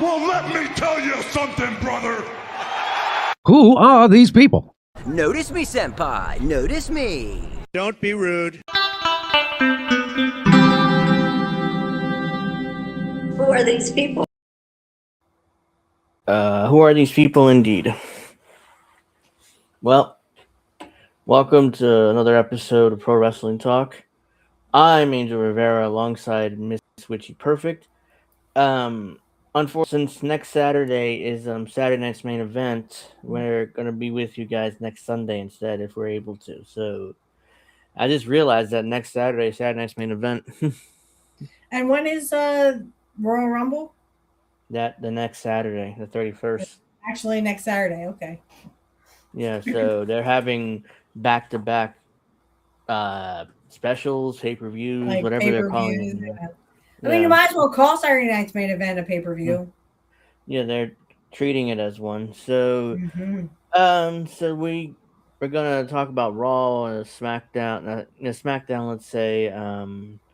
Well, let me tell you something, brother. Who are these people? Notice me, senpai. Notice me. Don't be rude. Who are these people? Who are these people indeed? Well, welcome to another episode of Pro Wrestling Talk. I'm Angel Rivera alongside Mrs.Witchy Perfect. Unfortunately, since next Saturday is Saturday night's main event, we're gonna be with you guys next Sunday instead if we're able to. So I just realized that next Saturday night's main event. And when is Royal Rumble? The next Saturday, the 31st. Actually, next Saturday. Okay. Yeah, so they're having back-to-back specials, pay-per-views, Like whatever they're calling it. pay-per-views. I mean, you might as well call Saturday night's main event a pay-per-view. Yeah, they're treating it as one. So, so we're gonna talk about Raw and SmackDown. SmackDown, let's say.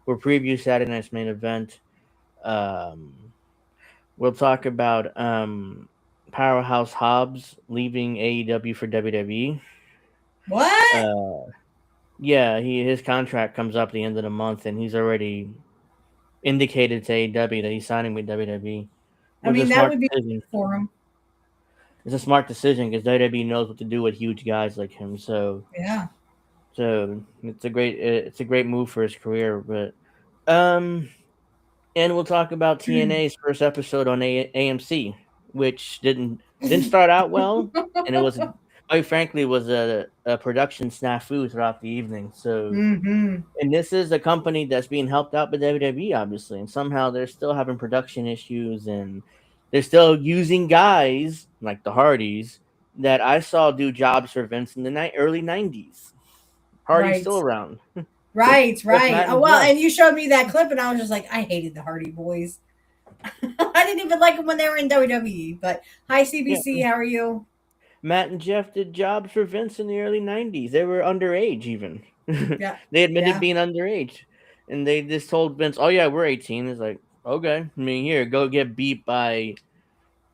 We'll preview Saturday night's main event. We'll talk about Powerhouse Hobbs leaving AEW for WWE. What? Yeah, his contract comes up at the end of the month, and he's already indicated to AEW that he's signing with WWE. I mean, that would be good for him. It's a smart decision because WWE knows what to do with huge guys like him. So yeah, so it's a great move for his career. But and we'll talk about TNA's first episode on AMC, which didn't start out well, and it was quite frankly was a production snafu throughout the evening. So and this is a company that's being helped out by WWE, obviously, and somehow they're still having production issues and they're still using guys like the Hardys that I saw do jobs for Vince in the early 90s. Hardy's still around. Right. Oh, well, and you showed me that clip, and I was just like, I hated the Hardy Boys. I didn't even like them when they were in WWE. But hi, CBC, how are you? Matt and Jeff did jobs for Vince in the early 90s. They were underage even. Yeah. They admitted being underage. And they just told Vince, oh, yeah, we're 18. It's like, okay. I mean, here, go get beat by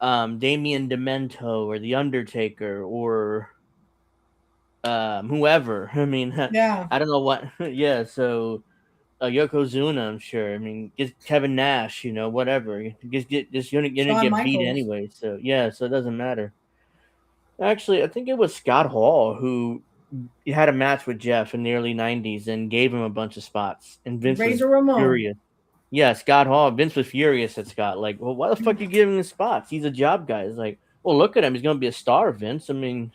Damien Demento or The Undertaker or whoever. I mean, I don't know what. Yeah, so Yokozuna, I'm sure. I mean, get Kevin Nash, whatever. You're gonna get beat anyway. So yeah, so it doesn't matter. Actually, I think it was Scott Hall who had a match with Jeff in the early 90s and gave him a bunch of spots. And Vince was furious. Yeah, Scott Hall. Vince was furious at Scott. Like, well, why the fuck you giving him spots? He's a job guy. It's like, well, look at him. He's gonna be a star, Vince. I mean,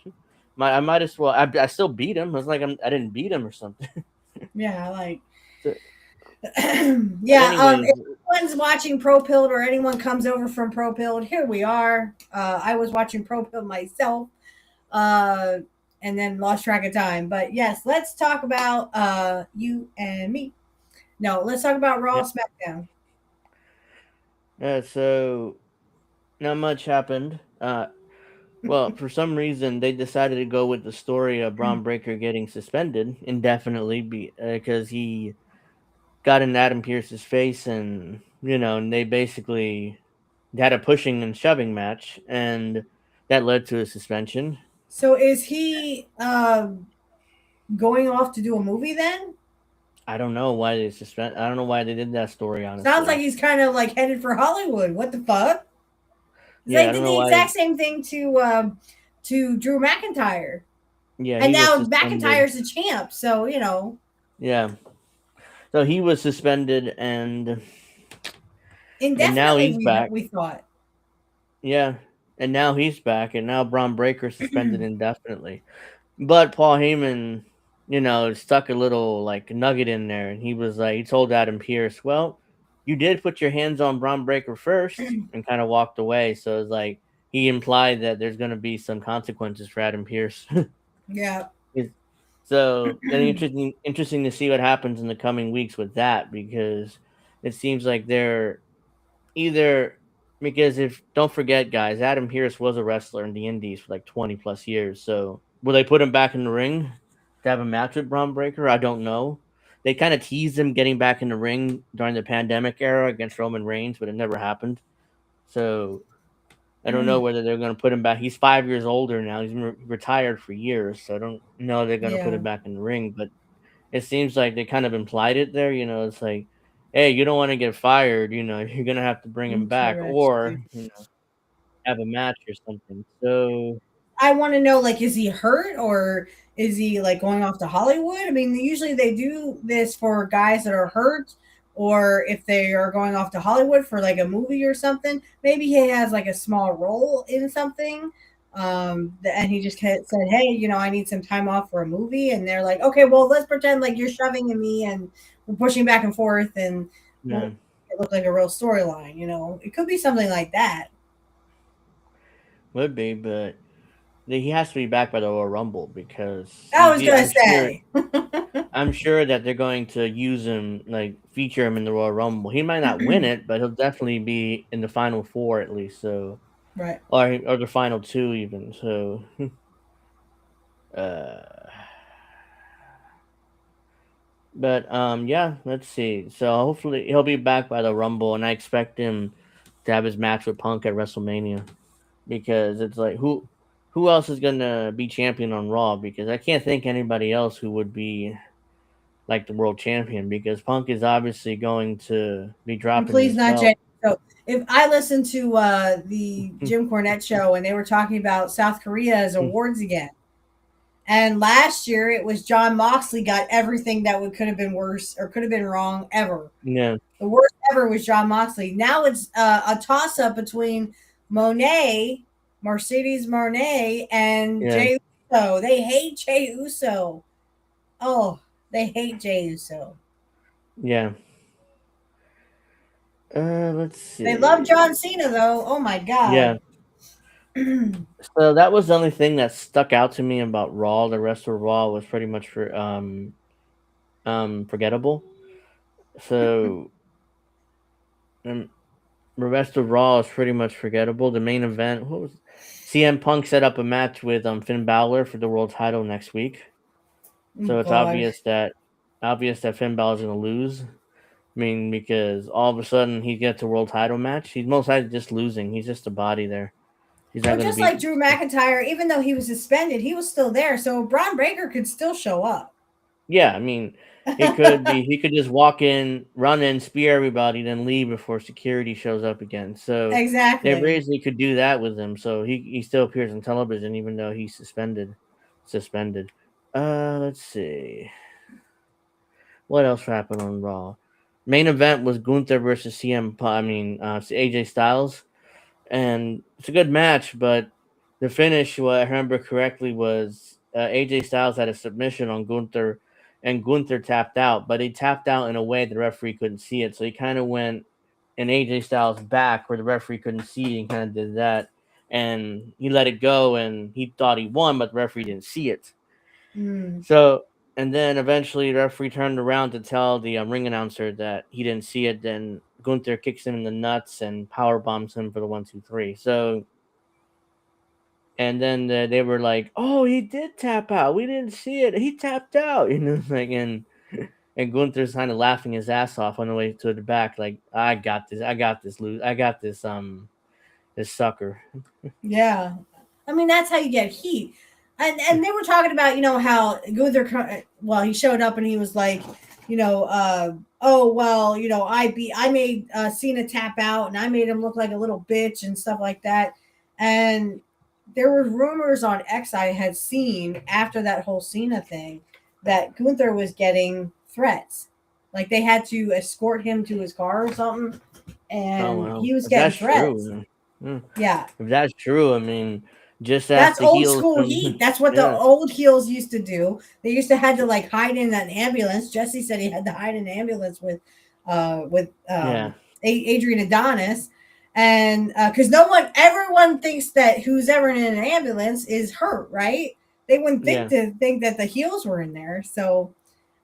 I might as well. I still beat him. It's like I didn't beat him or something. Yeah, like So, yeah. anyways, If anyone's watching Pro Pilled or anyone comes over from Pro Pilled, here we are. I was watching Pro Pilled myself, and then lost track of time. But yes, let's talk about you and me. No, let's talk about Raw SmackDown. yeah. So not much happened. Well, for some reason, they decided to go with the story of Braun Breaker getting suspended indefinitely because he got in Adam Pearce's face, and and they basically had a pushing and shoving match, and that led to a suspension. So is he going off to do a movie then? I don't know why they suspend. I don't know why they did that story. Honestly, Sounds like he's kind of like headed for Hollywood. What the fuck? yeah, They I don't did know the why. exact same thing to Drew McIntyre, Yeah, and he was now suspended. McIntyre's a champ. So Yeah, so he was suspended, and now indefinitely. he's back. We thought. Yeah, and now he's back, and now Braun Breaker suspended indefinitely. But Paul Heyman, stuck a little like nugget in there, and he was like, he told Adam Pearce, "Well, you did put your hands on Braun Breaker first," and kind of walked away. So it's like he implied that there's going to be some consequences for Adam Pearce. Yeah. So, and interesting to see what happens in the coming weeks with that, because it seems like they're either because if don't forget, guys, Adam Pearce was a wrestler in the Indies for like 20 plus years. So will they put him back in the ring to have a match with Braun Breaker? I don't know. They kind of teased him getting back in the ring during the pandemic era against Roman Reigns, but it never happened. So I don't know whether they're going to put him back. He's 5 years older now. He's been retired for years, so I don't know they're going to put Yeah. him back in the ring. But it seems like they kind of implied it there. It's like, hey, you don't want to get fired. You're gonna have to bring him back, or Interesting. have a match or something. So I want to know, like, is he hurt or is he like going off to Hollywood? I mean, usually they do this for guys that are hurt, or if they are going off to Hollywood for like a movie or something. Maybe he has like a small role in something. And he just said, "Hey, I need some time off for a movie," and they're like, "Okay, well, let's pretend like you're shoving in me and we're pushing back and forth, and we'll yeah, make it look like a real storyline." It could be something like that. would be, but he has to be back by the Royal Rumble because I was gonna say. I'm sure that they're going to use him, like feature him in the Royal Rumble. He might not win it, but he'll definitely be in the final four at least. So Right. or the final two even. So uh But yeah, let's see. So hopefully he'll be back by the Rumble, and I expect him to have his match with Punk at WrestleMania, because it's like who else is gonna be champion on Raw? Because I can't think anybody else who would be like the world champion, because Punk is obviously going to be And dropping please his not belt. Jay. So if I listened to the Jim Cornette show and they were talking about South Korea's awards again, and last year it was John Moxley got everything that could have been worse or could have been wrong ever. Yeah, The worst ever was John Moxley. Now it's a toss up between Monet, Mercedes Monet, and yeah, Jay Uso. They hate Jay Uso. Oh, they hate Jay Uso. yeah. Let's They love see. John Cena though. Oh my Yeah. god. So that was the only thing that stuck out to me about Raw. The rest of Raw was pretty much forgettable. So um, the rest of Raw is pretty much forgettable. The main event, what was CM Punk set up a match with Finn Balor for the world title next week. Oh So it's god. obvious that Finn Balor's gonna lose. I mean, because all of a sudden he gets a world title match. He's most likely just losing. He's just a body there. He's not Well, gonna just beat. like Drew McIntyre, even though he was suspended, he was still there. So Braun Breaker could still show up. Yeah, I mean, he could just walk in, run in, spear everybody, then leave before security shows up again. So they Exactly. basically could do that with him. So he still appears on television even though he's suspended. Suspended. Let's see. What else happened on Raw? Main event was Gunther versus AJ Styles, and it's a good match. But the finish, what I remember correctly, was AJ Styles had a submission on Gunther, and Gunther tapped out. But he tapped out in a way the referee couldn't see it, so he kind of went in AJ Styles' back where the referee couldn't see it, and kind of did that, and he let it go, and he thought he won, but the referee didn't see it. Mm. So, and then eventually the referee turned around to tell the ring announcer that he didn't see it. Then Gunther kicks him in the nuts and power bombs him for the 1, 2, 3. So, and then they were like, "Oh, he did tap out. We didn't see it. He tapped out." And Gunther's kind of laughing his ass off on the way to the back, like, "I got this. I got this. I got this. This sucker." Yeah, I mean that's how you get heat. And they were talking about how Gunther, well, he showed up and he was like, oh well, I made Cena tap out and I made him look like a little bitch and stuff like that. And there were rumors on X I had seen after that whole Cena thing that Gunther was getting threats, like they had to escort him to his car or something, Oh and well, he was if getting that's threats. true, Yeah. if that's true, I mean, just ask That's the old heels school from heat. That's what the yeah, old heels used to do. They used to had to like hide in an ambulance. Jesse said he had to hide in an ambulance with yeah, Adrian Adonis, and because everyone thinks that who's ever in an ambulance is hurt, right? They wouldn't yeah, think that the heels were in there. So,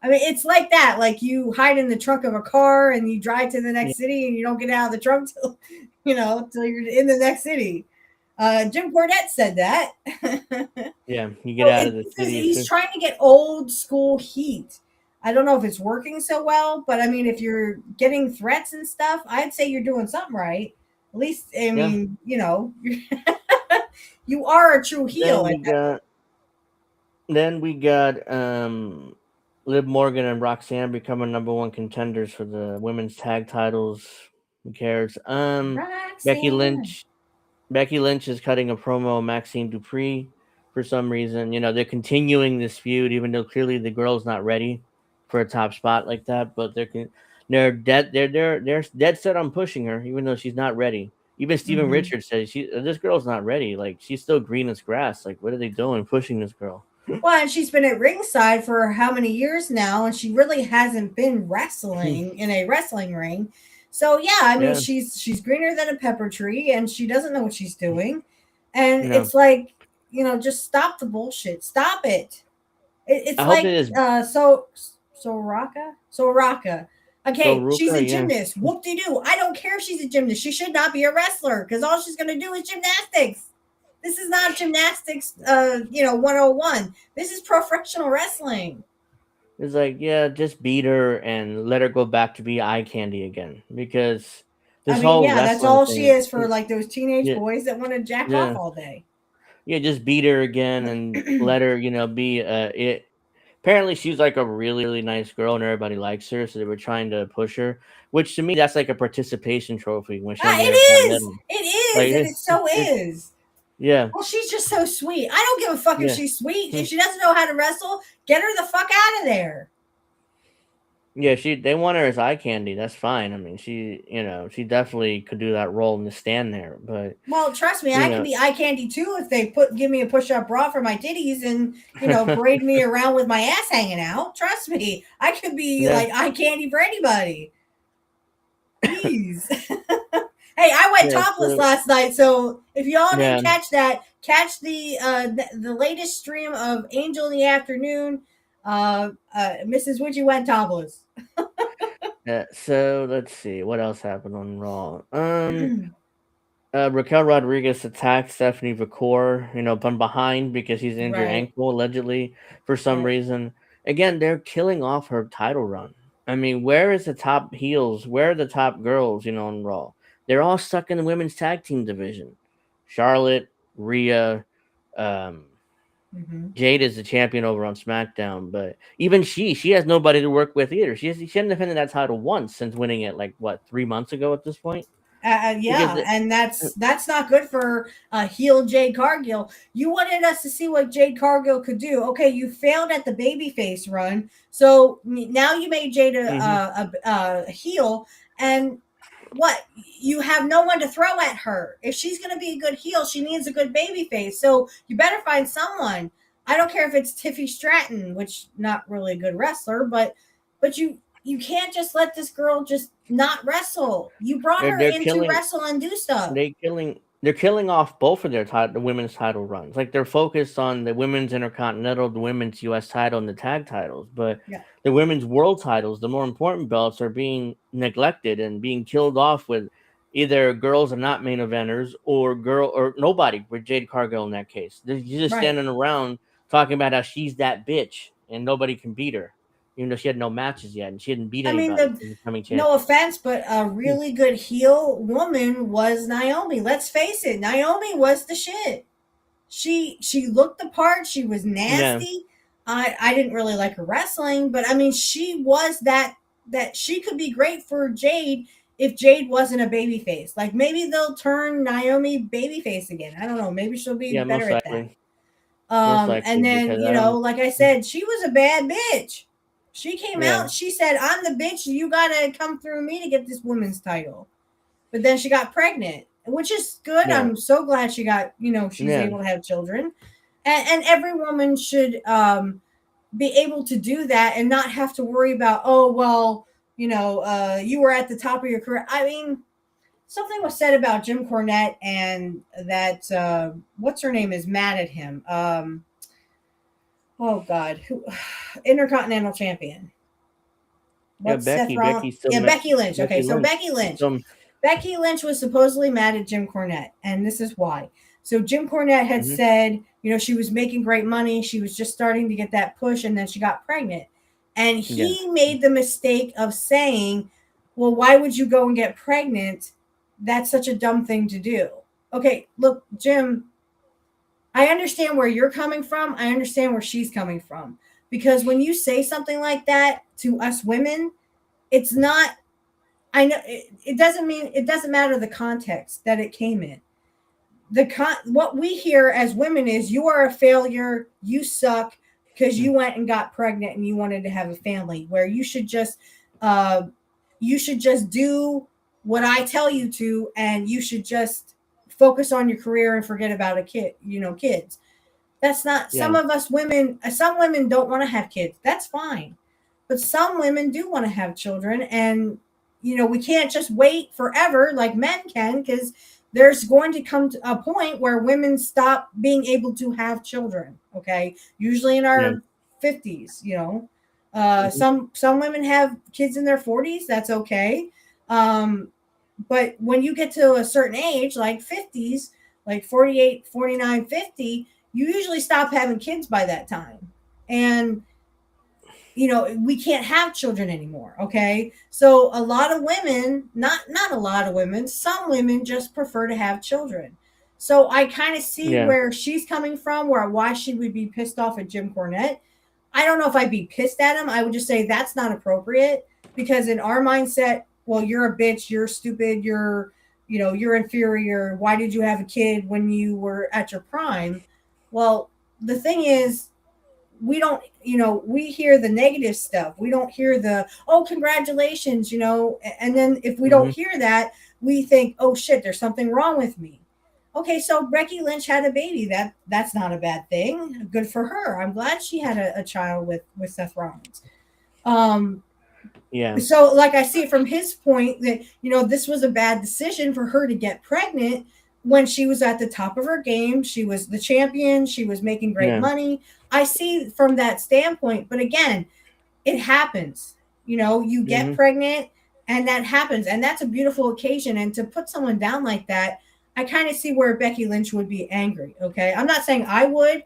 I mean, it's like that. Like you hide in the trunk of a car and you drive to the yeah, next city and you don't get out of the trunk till till you're in the next city. Jim Cornette said that. yeah. You get So out of the city as he's soon. trying to get old school heat. I don't know if it's working so well, but I mean, if you're getting threats and stuff, I'd say you're doing something right. At least, I Yeah. mean, you are a true Then heel at we that got then we got Liv Morgan and Roxanne becoming #1 contenders for the women's tag titles. Who cares? point. Becky Roxanne. Lynch. Becky Lynch is cutting a promo on Maxine Dupree for some reason. They're continuing this feud, even though clearly the girl's not ready for a top spot like that. But they're dead set on pushing her, even though she's not ready. Even Steven Hmm. Richards says this girl's not ready. Like she's still green as grass. Like what are they doing pushing this girl? Well, and she's been at ringside for how many years now, and she really hasn't been wrestling in a wrestling ring. So yeah, I mean, Yeah, she's greener than a pepper tree, and she doesn't know what she's doing. And no. it's like, just stop the bullshit. Stop it. It's I hope like it is Soraka. so Okay, she's Ruka. a Yeah, gymnast. Whoop de doo. I don't care if she's a gymnast. She should not be a wrestler because all she's gonna do is gymnastics. This is not gymnastics 101. This is professional wrestling. it's like just beat her and let her go back to be eye candy again because I this mean, whole yeah, that's wrestling all she thing. is for like those teenage Yeah, boys that want to jack off yeah. all day. Yeah, just beat her again and let her, be it. Apparently, she's like a really, really nice girl and everybody likes her, so they were trying to push her. Which to me, that's like a participation trophy when she Ah, only it ever got is. medal. It is, and Like, it so it, is. yeah, Well, she's just so sweet. I don't give a fuck if yeah, she's sweet. hmm, If she doesn't know how to wrestle, get her the fuck out of there. yeah. They want her as eye candy. That's fine. I mean, she definitely could do that role and stand there. But Well, trust me, you I can know, be eye candy too if they give me a push up bra for my titties and braid me around with my ass hanging out. Trust me, I could be yeah, like eye candy for anybody. Jeez. Hey, I went yeah, topless so, last night, so if y'all yeah. didn't catch that, catch the latest stream of Angel in the Afternoon. Mrs. Witchy went topless. Yeah, so let's see what else happened on Raw. Raquel Rodriguez attacked Stephanie Vicor, from behind because she's injured Right, ankle allegedly for some right. reason. Again, they're killing off her title run. I mean, where is the top heels? Where are the top girls? On Raw? They're all stuck in the women's tag team division. Charlotte, Rhea, um, Hmm. Jade is the champion over on SmackDown, but even she has nobody to work with either. She hasn't defended that title once since winning it like what 3 months ago at this point. Yeah, and that's not good for heel Jade Cargill. You wanted us to see what Jade Cargill could do. Okay, you failed at the babyface run, so now you made Jade a heel, and what? You have no one to throw at her. If she's going to be a good heel, she needs a good babyface. So you better find someone. I don't care if it's Tiffy Stratton, which not really a good wrestler, but you can't just let this girl just not wrestle. You brought her in to wrestle and do stuff. They're killing off both of the women's title runs. Like they're focused on the women's Intercontinental, the women's US title, and the tag titles. But the women's world titles, the more important belts, are being neglected and being killed off with either girls are not main eventers or nobody with Jade Cargill in that case. They're just standing around talking about how she's that bitch and nobody can beat her. Even though she had no matches yet and she hadn't beat anybody. No offense, but a really good heel woman was Naomi. Let's face it, Naomi was the shit. She looked the part. She was nasty. Yeah. I didn't really like her wrestling, but I mean, she was that she could be great for Jade if Jade wasn't a babyface. Like maybe they'll turn Naomi babyface again. I don't know. Maybe she'll be better at that. And then like I said, she was a bad bitch. She came out, she said, I'm the bitch, you gotta come through me to get this women's title. But then she got pregnant, which is good. Yeah. I'm so glad she got, she's able to have children. And every woman should be able to do that and not have to worry about, you were at the top of your career. I mean, something was said about Jim Cornette and that, what's her name is mad at him. Oh God, who Intercontinental Champion? Becky Lynch. Okay, so Becky Lynch. Becky Lynch was supposedly mad at Jim Cornette, and this is why. So Jim Cornette had said, she was making great money. She was just starting to get that push, and then she got pregnant. And he made the mistake of saying, well, why would you go and get pregnant? That's such a dumb thing to do. Okay, look, Jim, I understand where you're coming from. I understand where she's coming from. Because when you say something like that to us women, it's not, I know it doesn't matter the context that it came in. What we hear as women is you are a failure, you suck because you went and got pregnant and you wanted to have a family, where you should just do what I tell you to, and you should just focus on your career and forget about a kid, kids. That's not some of us women. Some women don't want to have kids. That's fine. But some women do want to have children. And, we can't just wait forever like men can, because there's going to come to a point where women stop being able to have children. Okay. Usually in our 50s, some women have kids in their 40s. That's okay. But when you get to a certain age, like 50s, like 48, 49, 50, you usually stop having kids by that time. And, we can't have children anymore. Okay. So a lot of women, not a lot of women, some women just prefer to have children. So I kind of see where she's coming from, why she would be pissed off at Jim Cornette. I don't know if I'd be pissed at him. I would just say that's not appropriate, because in our mindset, well, you're a bitch, you're stupid, you're inferior. Why did you have a kid when you were at your prime? Well, the thing is, we don't, we hear the negative stuff. We don't hear the, oh, congratulations, and then if we don't hear that, we think, oh shit, there's something wrong with me. Okay, so Becky Lynch had a baby. That's not a bad thing. Good for her. I'm glad she had a child with Seth Rollins. So like I see it from his point that, this was a bad decision for her to get pregnant when she was at the top of her game. She was the champion. She was making great money. I see from that standpoint, but again, it happens, you get pregnant and that happens. And that's a beautiful occasion. And to put someone down like that, I kind of see where Becky Lynch would be angry. Okay. I'm not saying I would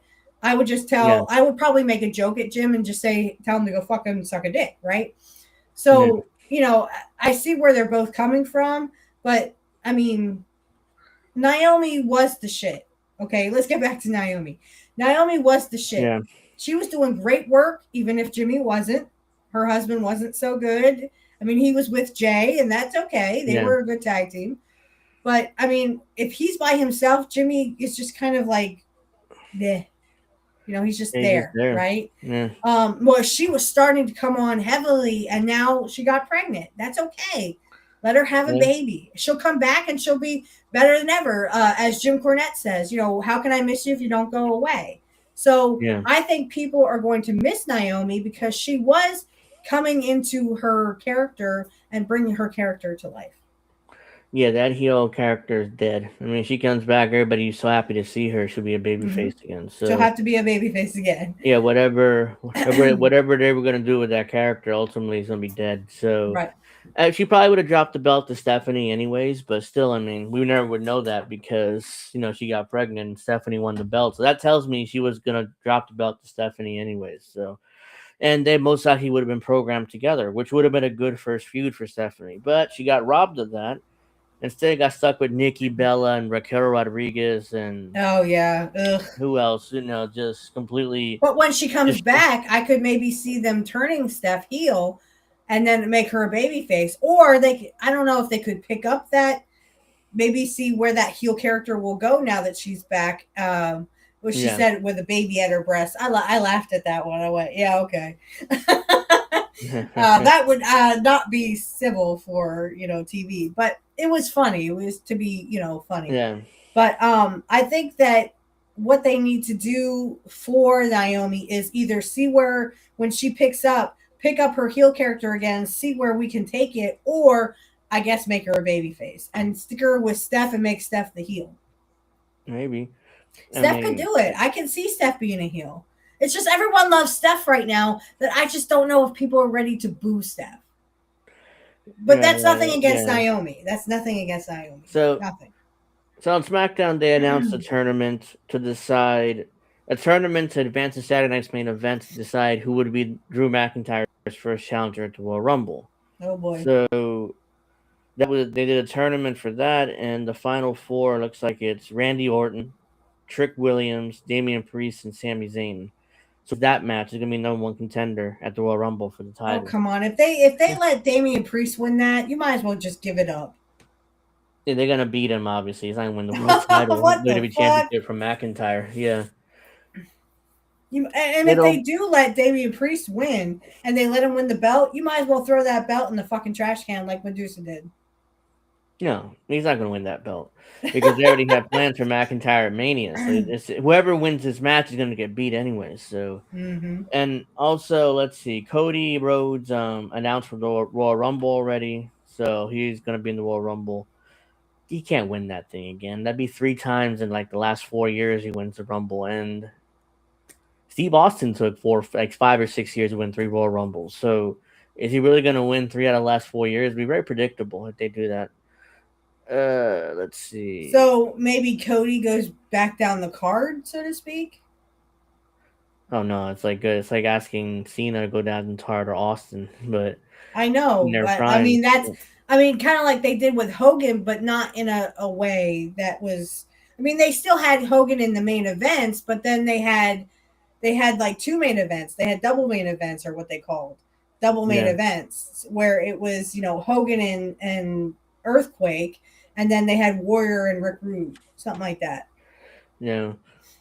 just I would probably make a joke at Jim and just tell him to go fuck him and suck a dick. Right. So, I see where they're both coming from, but I mean, Naomi was the shit. Okay, let's get back to Naomi. Naomi was the shit. Yeah. She was doing great work, even if Jimmy wasn't. Her husband wasn't so good. I mean, he was with Jay, and that's okay. They were a good tag team. But I mean, if he's by himself, Jimmy is just kind of like, bleh. He's just He's just there, there. right? Yeah. Well, she was starting to come on heavily, and now she got pregnant. That's okay. Let her have a Yeah. baby. She'll come back and she'll be better than ever. As Jim Cornette says, how can I miss you if you don't go away? So Yeah. I think people are going to miss Naomi because she was coming into her character and bringing her character to life. Yeah, that heel character is dead. I mean, she comes back, everybody's so happy to see her. She'll be a baby Mm-hmm. face again. She'll So have to be a babyface again. yeah, whatever they were gonna do with that character, ultimately is gonna be dead. So Right. she probably would have dropped the belt to Stephanie anyways, but still, I mean, we never would know that because she got pregnant and Stephanie won the belt. So that tells me she was gonna drop the belt to Stephanie anyways. So, and they most likely would have been programmed together, which would have been a good first feud for Stephanie. But she got robbed of that. Instead, got stuck with Nikki Bella and Raquel Rodriguez and Oh yeah. Ugh. who else? Just completely. But when she comes Just, back, I could maybe see them turning Steph heel and then make her a baby face. Or I don't know if they could pick up that, maybe see where that heel character will go now that she's back. What she yeah. said with a baby at her breast. I laughed at that one. I went, yeah, okay. That would not be civil for, TV, but it was funny. It was to be, funny. Yeah. But I think that what they need to do for Naomi is either see where when she pick up her heel character again, see where we can take it, or I guess make her a baby face and stick her with Steph and make Steph the heel. Maybe. Steph could do it. I can see Steph being a heel. It's just everyone loves Steph right now that I just don't know if people are ready to boo Steph. But that's nothing against Naomi. That's nothing against Naomi. So nothing. So on SmackDown, they announced a tournament to advance to Saturday night's main event to decide who would be Drew McIntyre's first challenger at the Royal Rumble. Oh boy! So they did a tournament for that, and the final four looks like it's Randy Orton, Trick Williams, Damian Priest, and Sami Zayn. So that match is gonna be number one contender at the Royal Rumble for the title. Oh come on! If they let Damian Priest win that, you might as well just give it up. Yeah, they're gonna beat him. Obviously, he's not gonna win the world title. What the WWE Championship from McIntyre. Yeah. And if they do let Damian Priest win and they let him win the belt, you might as well throw that belt in the fucking trash can like Medusa did. No, he's not going to win that belt because they already have plans for McIntyre at Mania. So whoever wins this match is going to get beat anyway. So, And also, let's see, Cody Rhodes announced for the Royal Rumble already, so he's going to be in the Royal Rumble. He can't win that thing again. That'd be 3 times in like the last 4 years he wins the Rumble, and Steve Austin took 5 or 6 years to win 3 Royal Rumbles. So, is he really going to win 3 out of the last 4 years? It'd be very predictable if they do that. Let's see. So maybe Cody goes back down the card, so to speak. Oh no, it's like good. It's like asking Cena to go down the card or Austin, but I know. But, I mean, kind of like they did with Hogan, but not in a way that was. I mean, they still had Hogan in the main events, but then they had like 2 main events. They had double main events, or what they called double main events, where it was Hogan and Earthquake. And then they had Warrior and Rick Rude, something like that. Yeah.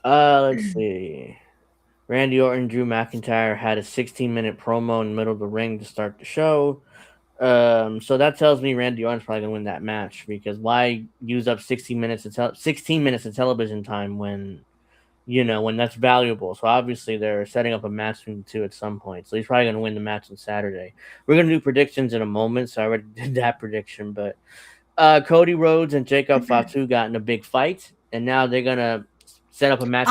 Let's see. Randy Orton, Drew McIntyre had a 16-minute promo in the middle of the ring to start the show. So that tells me Randy Orton's probably gonna win that match, because why use up 16 minutes of television time when that's valuable? So obviously they're setting up a match between the two at some point. So he's probably gonna win the match on Saturday. We're gonna do predictions in a moment, so I already did that prediction, but. Cody Rhodes and Jacob Fatu got in a big fight, and now they're gonna set up a match.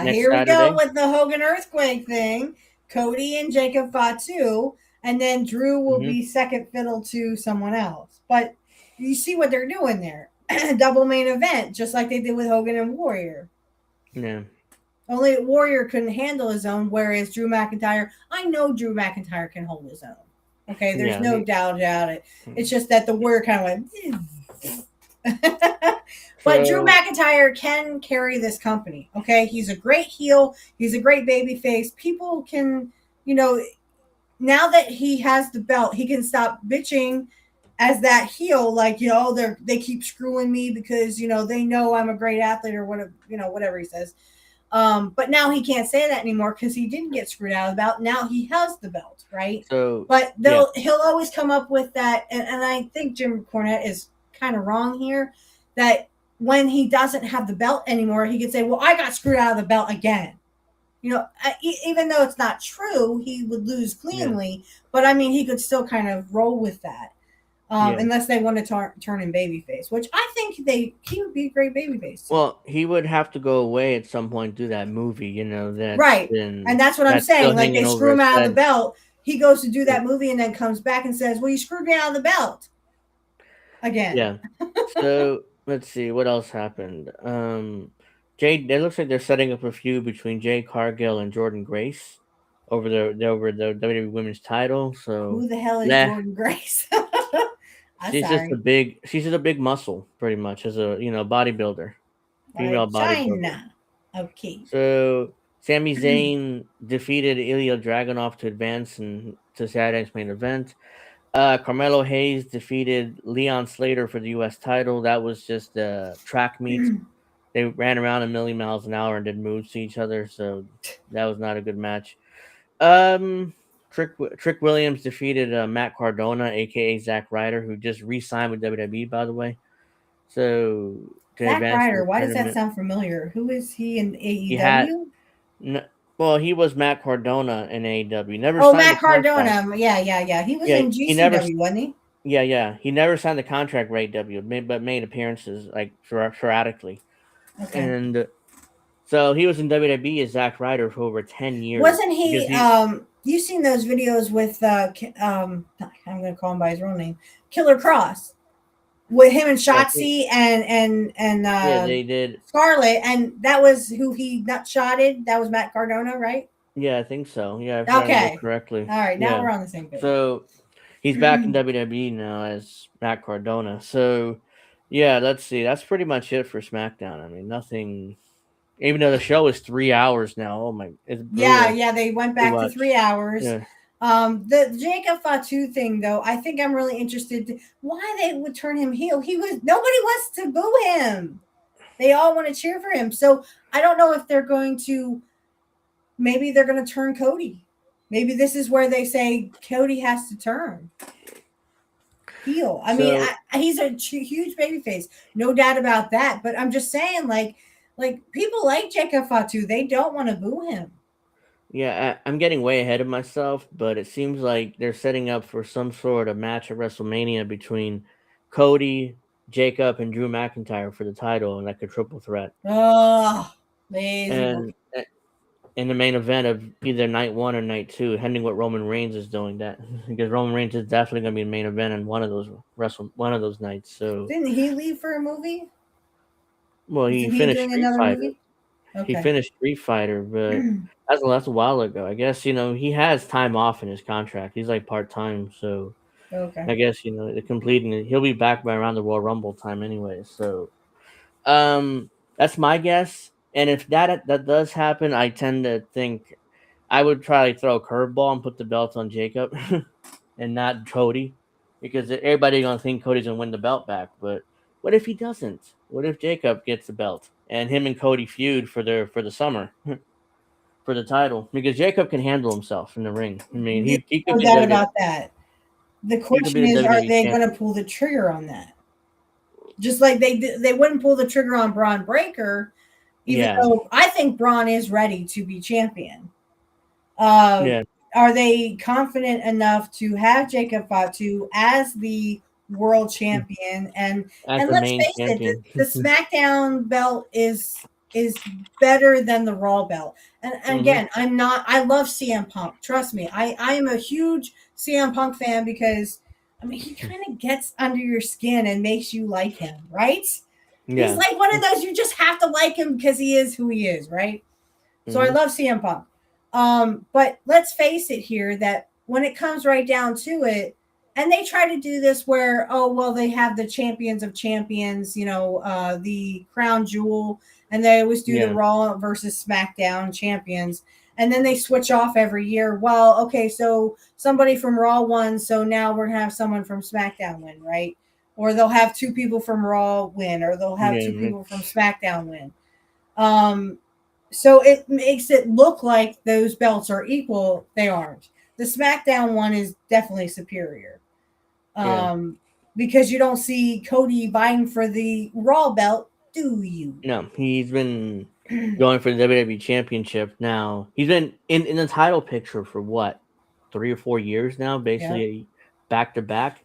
Here we go with the Hogan Earthquake thing. Cody and Jacob Fatu, and then Drew will be second fiddle to someone else. But you see what they're doing there. Double main event, just like they did with Hogan and Warrior. Yeah. Only Warrior couldn't handle his own, whereas Drew McIntyre, I know Drew McIntyre can hold his own. Okay, there's no doubt about it. It's just that the Warrior kind of went. But Drew McIntyre can carry this company. Okay, he's a great heel. He's a great baby face. People can, now that he has the belt, he can stop bitching as that heel, like, they keep screwing me because, they know I'm a great athlete or whatever, whatever he says. But now he can't say that anymore because he didn't get screwed out of the belt. Now he has the belt, right? So, but he'll always come up with that. And I think Jim Cornette is kind of wrong here, that when he doesn't have the belt anymore, he could say, well, I got screwed out of the belt again. Even though it's not true, he would lose cleanly. But I mean, he could still kind of roll with that. Unless they want to turn him babyface, which I think he would be a great babyface. Well, he would have to go away at some point, do that movie, that's right. And that's what I'm saying. Like, they screw him out of the belt. He goes to do that movie and then comes back and says, well, you screwed me out of the belt again. Yeah. So let's see what else happened. It looks like they're setting up a feud between Jade Cargill and Jordynne Grace over the WWE Women's title. So who the hell is Jordynne Grace? She's just a big muscle, pretty much, as a bodybuilder, female bodybuilder. China. Okay. So Sami Zayn defeated Ilya Dragunov to advance to Saturday's main event. Carmelo Hayes defeated Leon Slater for the U.S. title. That was just a track meet. They ran around a million miles an hour and did moves to each other, so that was not a good match. Trick Williams defeated Matt Cardona, aka Zack Ryder, who just re-signed with WWE, by the way. So Zack Ryder, why does that sound familiar? Who is he in AEW? He was Matt Cardona in AEW. Matt Cardona. Yeah. He was in GCW, wasn't he? Yeah. He never signed the contract for AEW, but made appearances like sporadically. Okay. And so he was in WWE as Zack Ryder for over 10 years. Wasn't he? You've seen those videos with I'm going to call him by his real name, Killer Cross, with him and Shotzi and they did Scarlett, and that was who he nut-shotted. That was Matt Cardona, right? Yeah, I think so. Yeah, okay, correctly. All right, now we're on the same page. So he's back in WWE now as Matt Cardona. So yeah, let's see. That's pretty much it for SmackDown. I mean, nothing. Even though the show is 3 hours now, oh my! It's yeah. They went back to 3 hours. Yeah. The Jacob Fatu thing, though, I think I'm really interested. Why they would turn him heel? Nobody wants to boo him. They all want to cheer for him. So I don't know if they're going to. Maybe they're going to turn Cody. Maybe this is where they say Cody has to turn heel. I mean, he's a huge babyface, no doubt about that. But I'm just saying, like people like Jacob Fatu, they don't want to boo him. Yeah, I'm getting way ahead of myself, but it seems like they're setting up for some sort of match at WrestleMania between Cody, Jacob, and Drew McIntyre for the title, and like a triple threat. Oh, amazing. And in the main event of either night 1 or night 2, depending what Roman Reigns is doing, that because Roman Reigns is definitely going to be the main event in one of those nights. So didn't he leave for a movie? Well, he finished Street Fighter. Okay. He finished Street Fighter, but that's a while ago. I guess he has time off in his contract. He's like part-time, so I guess he'll be back by around the Royal Rumble time anyway. So that's my guess. And if that does happen, I tend to think I would try to throw a curveball and put the belt on Jacob and not Cody, because everybody's gonna think Cody's gonna win the belt back. But what if he doesn't? What if Jacob gets the belt and him and Cody feud for the summer for the title? Because Jacob can handle himself in the ring. I mean, he could. No doubt about that. The question is, are they going to pull the trigger on that? Just like they wouldn't pull the trigger on Bron Breakker, even though I think Bron is ready to be champion. Are they confident enough to have Jacob Fatu as the world champion? And let's face it, the SmackDown belt is better than the Raw belt. And again, I love CM Punk. Trust me, I am a huge CM Punk fan because he kind of gets under your skin and makes you like him, right? Yeah. He's like one of those, you just have to like him because he is who he is, right? So I love CM Punk. But let's face it here, that when it comes right down to it, and they try to do this where, they have the champions of champions, the crown jewel, and they always do the Raw versus SmackDown champions. and then they switch off every year. Well, okay, so somebody from Raw won, so now we're gonna have someone from SmackDown win, right? Or they'll have two people from Raw win, or they'll have two people from SmackDown win. So it makes it look like those belts are equal. They aren't. The SmackDown one is definitely superior. Because you don't see Cody vying for the Raw belt, do you? No, he's been going for the WWE Championship now. He's been in the title picture for what, 3 or 4 years now, basically back to back.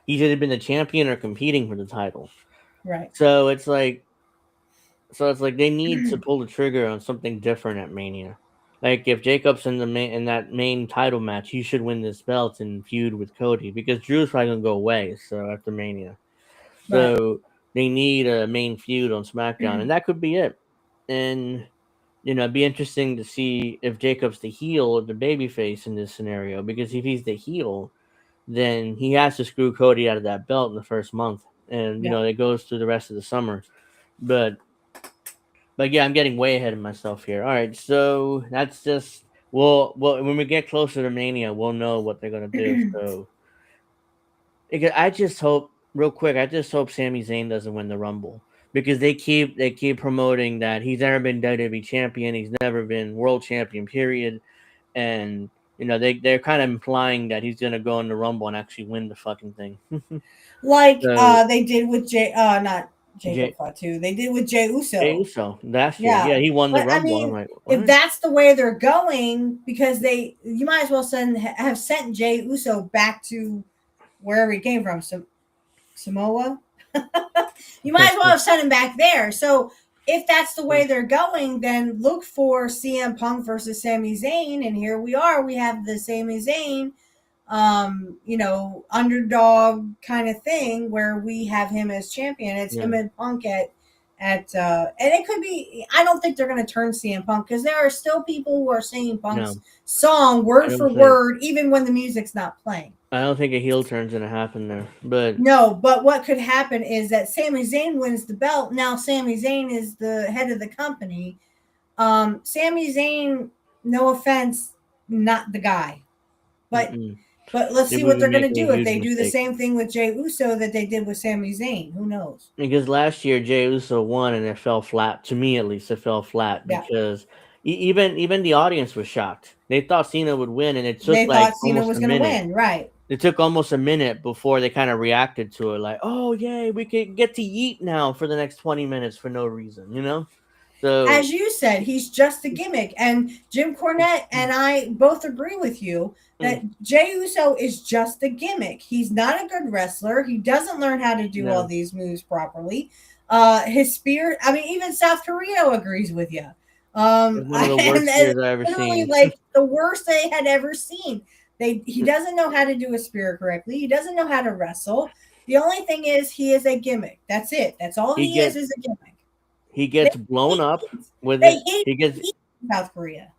He's either been the champion or competing for the title. Right. So it's like they need to pull the trigger on something different at Mania. Like if Jacob's in that main title match, he should win this belt and feud with Cody because Drew's probably gonna go away. So after Mania, so they need a main feud on SmackDown, and that could be it. And it'd be interesting to see if Jacob's the heel or the babyface in this scenario. Because if he's the heel, then he has to screw Cody out of that belt in the first month, and it goes through the rest of the summer. But yeah, I'm getting way ahead of myself here. All right, so that's just well, when we get closer to Mania, we'll know what they're gonna do. So I just hope, real quick, Sami Zayn doesn't win the Rumble because they keep promoting that he's never been WWE champion, he's never been world champion, period, and they're kind of implying that he's gonna go in the Rumble and actually win the fucking thing, like they did with not Jacob Fatu. They did with Jey Uso. Jey Uso last year. Yeah, he won the Rumble. I mean, like, if that's the way they're going, because you might as well have sent Jey Uso back to wherever he came from, Samoa. You might as well have sent him back there. So if that's the way they're going, then look for CM Punk versus Sami Zayn, and here we are. We have the Sami Zayn underdog kind of thing where we have him as champion. It's him and Punk at and it could be, I don't think they're going to turn CM Punk because there are still people who are singing Punk's song word for word even when the music's not playing. I don't think a heel turn's going to happen there. But what could happen is that Sami Zayn wins the belt. Now Sami Zayn is the head of the company. Sami Zayn, no offense, not the guy. But let's see what they're going to do if they do the same thing with Jey Uso that they did with Sami Zayn. Who knows? Because last year Jey Uso won and it fell flat. To me, at least, it fell flat because even the audience was shocked. They thought Cena would win, and it took thought Cena was going to win. Right. It took almost a minute before they kind of reacted to it, like, "Oh yay, we could get to yeet now for the next 20 minutes for no reason," So, as you said, he's just a gimmick, and Jim Cornette and I both agree with you that Jey Uso is just a gimmick. He's not a good wrestler. He doesn't learn how to do all these moves properly. His spear, I mean, even South Korea agrees with you. One of the worst spears I've ever seen. Like the worst they had ever seen. He doesn't know how to do a spear correctly. He doesn't know how to wrestle. The only thing is he is a gimmick. That's it. That's all he is a gimmick. He gets blown up with it. He gets South Korea.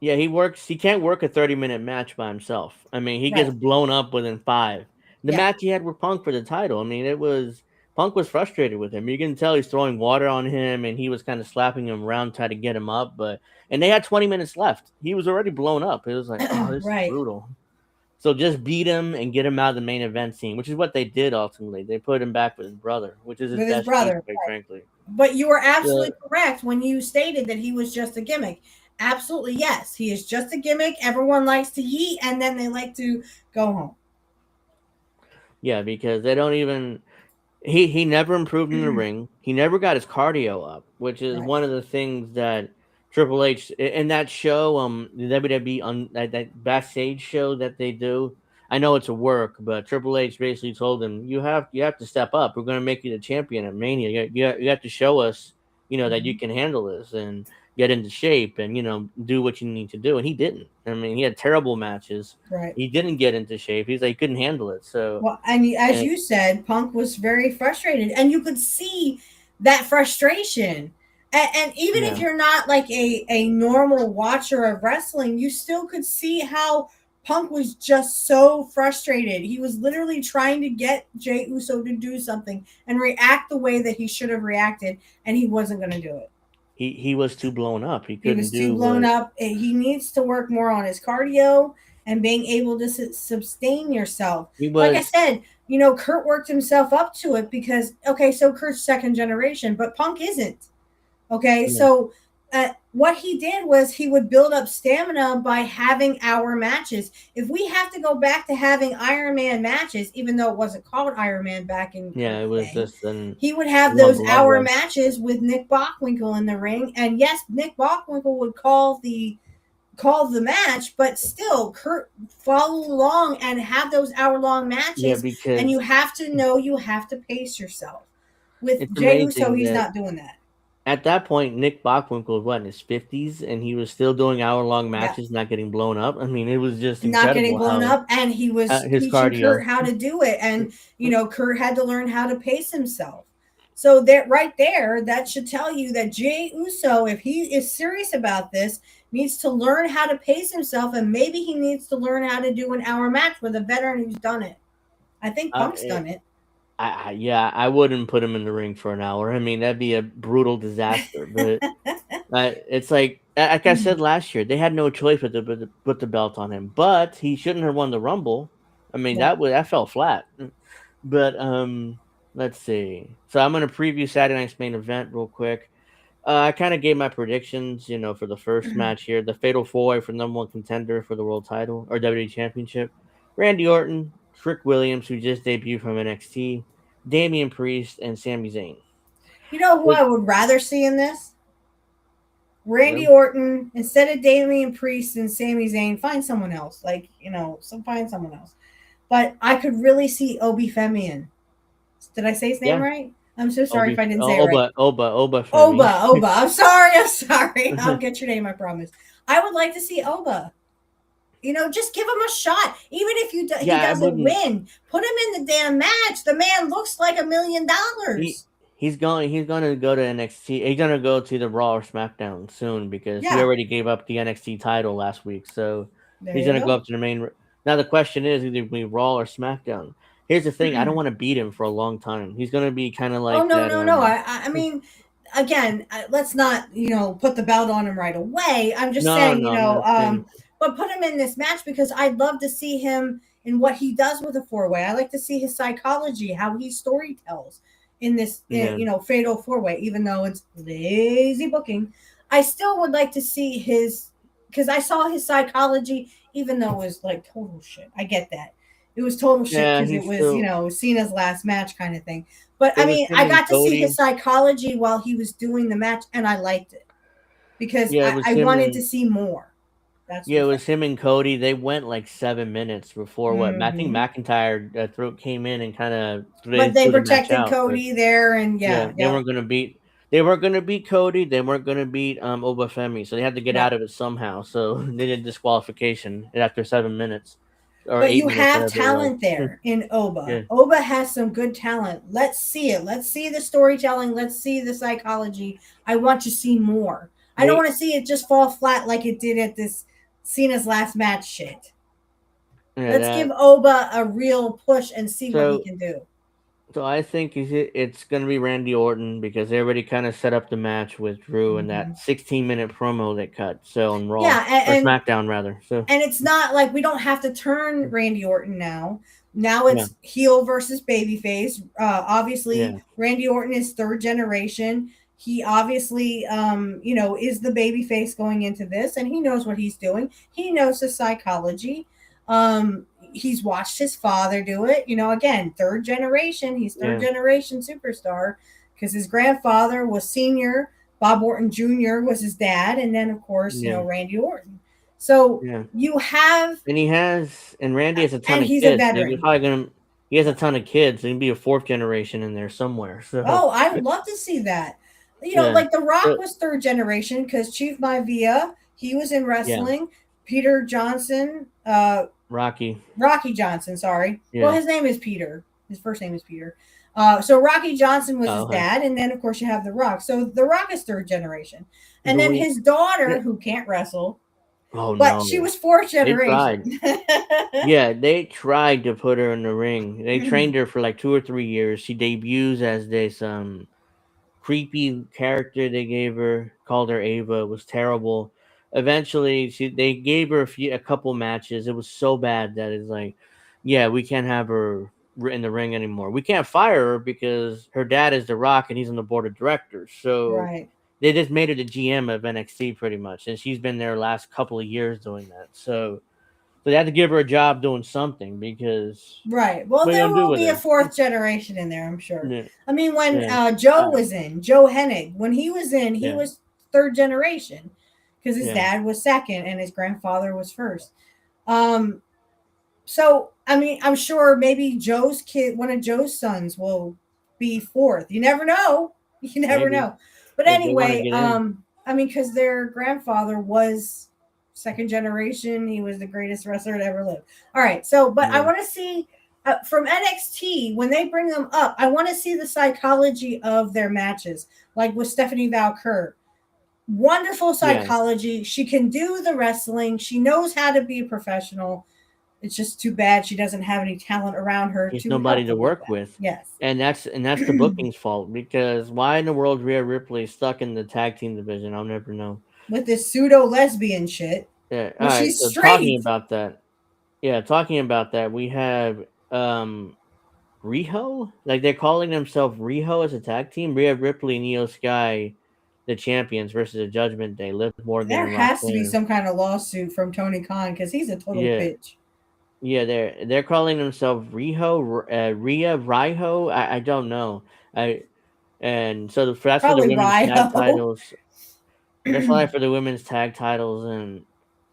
Yeah, he can't work a 30-minute match by himself. I mean, he gets blown up within 5. The match he had with Punk for the title, I mean, Punk was frustrated with him. You can tell he's throwing water on him, and he was kind of slapping him around, trying to get him up. And they had 20 minutes left. He was already blown up. It was like, oh, this is brutal. So just beat him and get him out of the main event scene, which is what they did ultimately. They put him back with his brother, which is his brother, quite frankly. But you were absolutely correct when you stated that he was just a gimmick. Absolutely, yes. He is just a gimmick. Everyone likes to yeet, and then they like to go home. Yeah, because they don't even... He never improved in the ring. He never got his cardio up, which is one of the things that Triple H... In that show, the WWE, that backstage show that they do, I know it's a work, but Triple H basically told him, you have to step up. We're going to make you the champion at Mania. You have to show us, that you can handle this and get into shape and, do what you need to do. And he didn't. I mean, he had terrible matches. Right. He didn't get into shape. He's like, he couldn't handle it. So, well, and as you said, Punk was very frustrated, and you could see that frustration. And even if you're not like a normal watcher of wrestling, you still could see how Punk was just so frustrated. He was literally trying to get Jey Uso to do something and react the way that he should have reacted, and he wasn't going to do it. he was too blown up. He He couldn't was too do blown what up. He needs to work more on his cardio and being able to sustain yourself. he Like I was. said, Kurt worked himself up to it because, okay, so Kurt's second generation, but Punk isn't. Okay, Yeah, so what he did was he would build up stamina by having hour matches. If we have to go back to having Iron Man matches, even though it wasn't called Iron Man back in yeah, it Kurt's was day, just an he would have one those blood hour rush. matches with Nick Bockwinkel in the ring. And yes, Nick Bockwinkel would call the match, but still Kurt follow along and have those hour-long Yeah, matches. And because you have to know you have to pace yourself. With it's Jey Uso, amazing he's that not doing that. at that point Nick Bockwinkel was what in his 50s, and he was still doing hour-long Yeah. matches, not getting blown up. I mean, it was just Not getting incredible blown how up, and he was his teaching cardio. Kurt how to do it. And Kurt had to learn how to pace himself. So that right there, that should tell you that Jey Uso, if he is serious about this, needs to learn how to pace himself, and maybe he needs to learn how to do an hour match with a veteran who's done it. I think Uh, Punk's done it. yeah, I wouldn't put him in the ring for an hour. I mean, that'd be a brutal disaster. But it's like I said last year, they had no choice but to put the belt on him. But he shouldn't have won the Rumble. I mean, Yeah. that fell flat. But let's see. So I'm gonna preview Saturday night's main event real quick. I kind of gave my predictions, for the first match here, the Fatal 4-Way for number one contender for the world title or WWE Championship. Randy Orton, Trick Williams, who just debuted from NXT, Damian Priest, and Sami Zayn. You know who Which, I would rather see in this? Randy yeah, Orton, instead of Damian Priest and Sami Zayn, find someone else. Find someone else. But I could really see Obi Femian. Did I say his name yeah, right? I'm so sorry if I didn't say it right. Oba Femi. Oba. I'm sorry. I'll get your name, I promise. I would like to see Oba. Just give him a shot. Even if he Yeah, I doesn't wouldn't. win, put him in the damn match. The man looks like $1 million. He's gonna go to NXT. He's gonna go to the Raw or SmackDown soon because he Yeah, already gave up the NXT title last week. So there he's you gonna go go. up to the main. Now the question is either be Raw or SmackDown. Here's the thing: I don't want to beat him for a long time. He's gonna be kind of Oh like no, that. no, no. I mean, again, let's not put the belt on him right away. I'm just No, saying, no, I'm not saying. but put him in this match because I'd love to see him in what he does with a 4-way. I like to see his psychology, how he story tells in this, Yeah, fatal 4-way. Even though it's lazy booking, I still would like to see his because I saw his psychology, even though it was like total shit. I get that. It was total shit yeah. because it He's was, still. Cena's last match kind of thing. But It I was mean, him I and got to see his Cody. psychology while he was doing the match, and I liked it because Yeah, it was I him wanted to and see more. That's yeah, the it thing. was him and Cody. They went like 7 minutes before what I think Hmm. McIntyre throat came in and kind of But they threw the match protected out. But Cody there, and yeah, yeah, yep, they weren't gonna beat Cody. They weren't gonna beat Obafemi, so they had to get yep. out of it somehow. So they did disqualification after 7 minutes or But eight you minutes, have whatever it was. talent there in Oba. Yeah, Oba has some good talent. Let's see it. Let's see the storytelling. Let's see the psychology. I want to see more. I don't they want to see it just fall flat like it did at this Cena's last match shit. yeah Let's give that. Oba a real push and see what he So can do. I think it's gonna be Randy Orton because they already kind of set up the match with Drew and that Mhm. 16-minute promo they cut. So on Raw Yeah, or SmackDown rather. So and it's not like we don't have to turn Randy Orton now. Now yeah, it's heel versus babyface. yeah, Obviously, Randy Orton is third generation. He obviously, is the babyface going into this, and he knows what he's doing. He knows the psychology. He's watched his father do it. Again, third generation. He's third yeah, generation superstar because his grandfather was senior. Bob Orton Jr. was his dad, and then of course, yeah, Randy Orton. So yeah. you have, And Randy has a ton and of he's a kids. They're veteran. probably gonna. He has a ton of kids. There can be a fourth generation in there somewhere. So Oh, I would love to see that. yeah, Like The Rock so was third generation because Chief Maivia, he was in yeah, wrestling. Peter Johnson, Rocky. Rocky Johnson, sorry. Well, Yeah. his name is Peter. His first name is Peter. So Rocky Johnson was his Oh, okay. dad, and then of course you have The Rock. So The Rock is third generation, and But then we. his daughter, Yeah. who can't wrestle, Oh but she no, was fourth they generation. tried. Yeah, they tried to put her in the ring. They trained her for like 2 or 3 years. She debuts as this creepy character they gave her, called her Ava. It was terrible. Eventually, they gave her a couple matches. It was so bad that it's like, yeah, we can't have her in the ring anymore. We can't fire her because her dad is The Rock and he's on the board of directors. So Right. they just made her the GM of NXT pretty much, and she's been there last couple of years doing that. So they had to give her a job doing something because Right. Well, what are you there gonna do will with be a her? fourth generation in there, I'm sure. Yeah, I mean, when yeah, Joe was in, Joe Hennig, when he was in, he yeah, was third generation because his yeah. dad was second and his grandfather was first. Um, so I mean, I'm sure maybe Joe's kid, one of Joe's sons, will be fourth. You never know. You never Maybe know. But if they want to anyway, get in. I mean, because their grandfather was second generation, he was the greatest wrestler to ever live. All right, so but I Yeah, want to see from NXT when they bring them up. I want to see the psychology of their matches, like with Stephanie Valcourt. Wonderful yeah. psychology. She can do the wrestling. She knows how to be a professional. It's just too bad she doesn't have any talent around her There's to nobody help to her with work that. with, Yes. and that's the booking's fault because why in the world Rhea Ripley is stuck in the tag team division? I'll never know. With this pseudo lesbian shit. Yeah. All Well, right. she's So talking straight. about that, yeah, talking about that, we have Riho. Like they're calling themselves Riho as a tag team. Rhea Ripley and Io Sky, the champions versus the Judgment Day. Liv Morgan There and has to be Roxanne. some kind of lawsuit from Tony Khan because he's a total Yeah. bitch. Yeah, they're calling themselves Rhea Riho. I don't know. I and so that's for the Probably women's tag Ryo. titles. That's why for the women's tag titles, and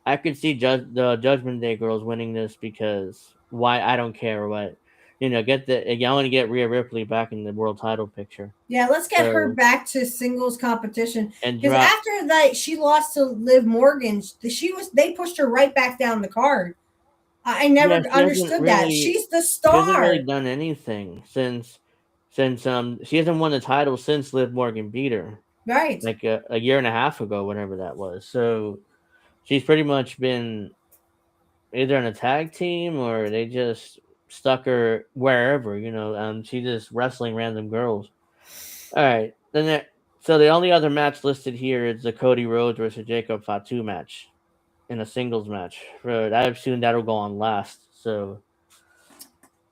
I could see the Judgment Day girls winning this because why? I don't care what get I want to get Rhea Ripley back in the world title picture. Yeah, let's get her So back to singles competition and because drop after that she lost to Liv Morgan. They pushed her right back down the card. I yeah, never understood that. She's the she hasn't really star, done anything since she hasn't won the title since Liv Morgan beat her. right? Like a year and a half ago, whatever that was. So she's pretty much been either in a tag team or they just stuck her wherever, she's just wrestling random girls. All right. So the only other match listed here is the Cody Rhodes versus Jacob Fatu match in a singles match. I assume that'll go on last. So,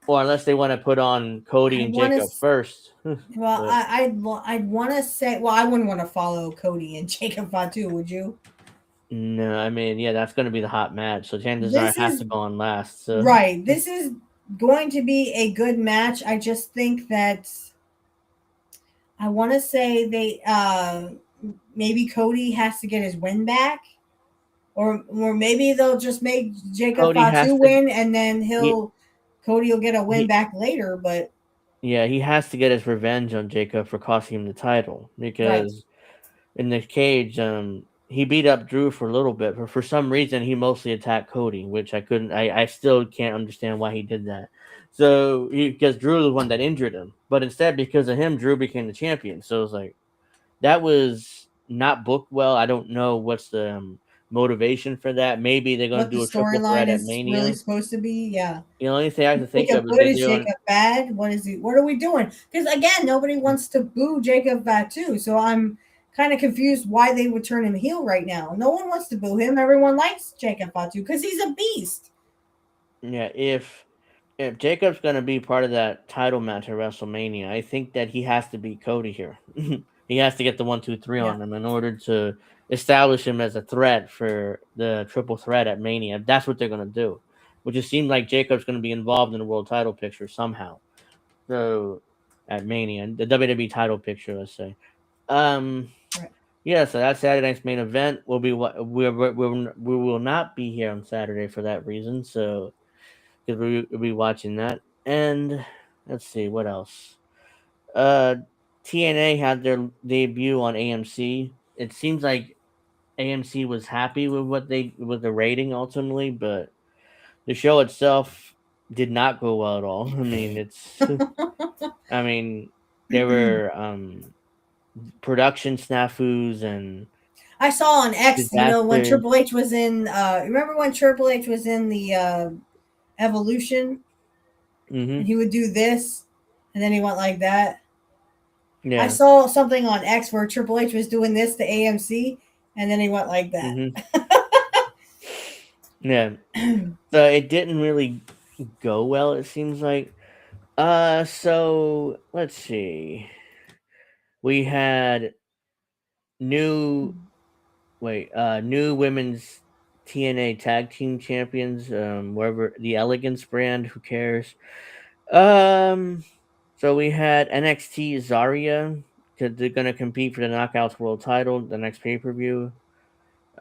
or unless they want to put on Cody I and want to. Jacob first. Well, But I'd want to say. Well, I wouldn't want to follow Cody and Jacob Fatu. Would you? no, I mean, yeah, that's going to be the hot match. So chances are This it has is to go on last. So right. This is going to be a good match. I just think that I want to say they maybe Cody has to get his win back, or maybe they'll just make Jacob Cody has Fatu to. win, and then He, Cody will get a win he back later. But Yeah, he has to get his revenge on Jacob for costing him the title right, because in the cage, he beat up Drew for a little bit, but for some reason he mostly attacked Cody, which I still can't understand why he did that. So because Drew was the one that injured him, but instead because of him, Drew became the champion. So it's like that was not booked well. I don't know what's the motivation for that. Maybe they're gonna what the do a triple storyline threat at is really Mania. supposed to be? Yeah. The only thing I can think Jacob of is good? they're Is doing Jacob bad? What is he? What are we doing? Because again, nobody wants to boo Jacob Fatu, so I'm kind of confused why they would turn him heel right now. No one wants to boo him. Everyone likes Jacob Fatu because he's a beast. yeah, if Jacob's gonna be part of that title match at WrestleMania, I think that he has to beat Cody here. He has to get the 1, 2, 3 Yeah. on him in order to establish him as a threat for the triple threat at Mania. That's what they're gonna do. Which it seems like Jacob's gonna be involved in the world title picture somehow. So at Mania, the WWE title picture, let's say. Um, Right. yeah, so that's Saturday night's main event. We will not be here on Saturday for that reason. So because we'll be watching that. And let's see what else. Uh, TNA had their debut on AMC. It seems like AMC was happy with with the rating ultimately, but the show itself did not go well at all. I mean, I mean, there were production snafus and I saw on X, when disasters. Triple H was in. Remember when Triple H was in the Evolution, Hmm. and he would do this, and then he went like that. I Yeah. saw something on X where Triple H was doing this to AMC, and then he went like that. Yeah. So it didn't really go well, it seems like. So let's see. We had new new women's TNA tag team champions, wherever the Elegance brand, who cares? Um so we had NXT Zarya, because they're gonna compete for the Knockouts World Title the next pay-per-view.